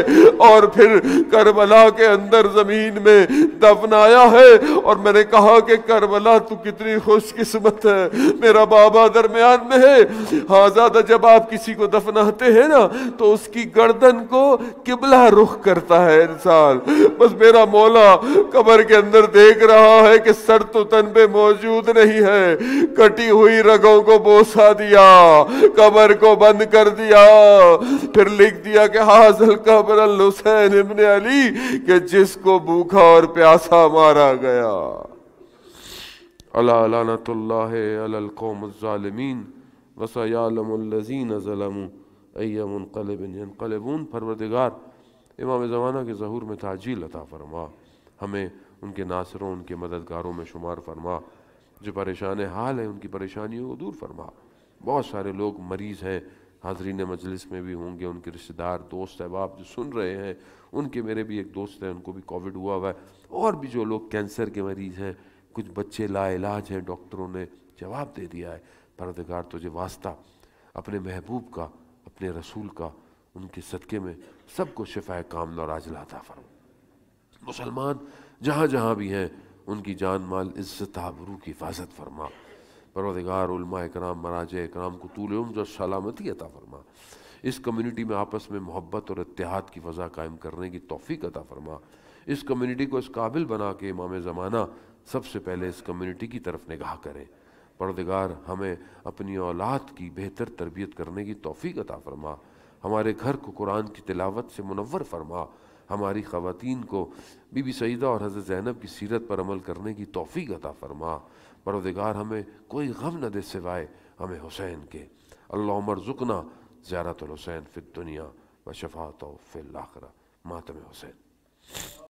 [SPEAKER 1] اور پھر کربلا کے اندر زمین میں دفنایا ہے۔ اور میں نے کہا کہ کربلا تو کتنی خوش قسمت ہے، میرا بابا درمیان میں ہے۔ ہاں جب آپ کسی کو دفناتے ہیں نا تو اس کی گردن کو قبلہ رخ کرتا ہے انسان۔ بس میرا مولا قبر کے اندر دیکھ رہا ہے کہ سر تو تن پہ موجود نہیں ہے، کٹی ہوئی رگوں کو بوسا دیا، قبر کو بند کر دیا، پھر لکھ دیا کہ حاصل قبر الحسین ابن علی، کہ جس کو بھوکا اور پیاسا مارا گیا۔ الا لعنۃ اللہ علی القوم الظالمین وَسَيَعْلَمُ الَّذِينَ ظَلَمُوا أَيَّ مُنْقَلِبٍ يَنْقَلِبُونَ۔ پروردگار امام زمانہ کے ظہور میں تعجیل عطا فرما، ہمیں ان کے ناصروں ان کے مددگاروں میں شمار فرما، جو پریشان حال ہیں ان کی پریشانیوں کو دور فرما۔ بہت سارے لوگ مریض ہیں، حاضرین مجلس میں بھی ہوں گے، ان کے رشتہ دار دوست احباب جو سن رہے ہیں، ان کے میرے بھی ایک دوست ہیں ان کو بھی کووڈ ہوا ہوا ہے، اور بھی جو لوگ کینسر کے مریض ہیں، کچھ بچے لا علاج ہیں، ڈاکٹروں نے جواب دے دیا ہے۔ پروردگار تجھے واسطہ اپنے محبوب کا، اپنے رسول کا، ان کے صدقے میں سب کو شفا کاملہ اور عاجلہ عطا فرما۔ مسلمان جہاں جہاں بھی ہیں ان کی جان مال عزت آبرو کی حفاظت فرما۔ پروردگار علماء اکرام مراجع اکرام کو طول عمر اور سلامتی عطا فرما۔ اس کمیونٹی میں آپس میں محبت اور اتحاد کی فضا قائم کرنے کی توفیق عطا فرما۔ اس کمیونٹی کو اس قابل بنا کہ امام زمانہ سب سے پہلے اس کمیونٹی کی طرف نگاہ کریں۔ پروردگار ہمیں اپنی اولاد کی بہتر تربیت کرنے کی توفیق عطا فرما۔ ہمارے گھر کو قرآن کی تلاوت سے منور فرما۔ ہماری خواتین کو بی بی سعیدہ اور حضرت زینب کی سیرت پر عمل کرنے کی توفیق عطا فرما۔ پروردگار ہمیں کوئی غم نہ دے سوائے ہمیں حسین کے۔ اللہم ارزقنا زیارت الحسین فی الدنیا و شفاعتہ فی الآخرہ۔ ماتم حسین۔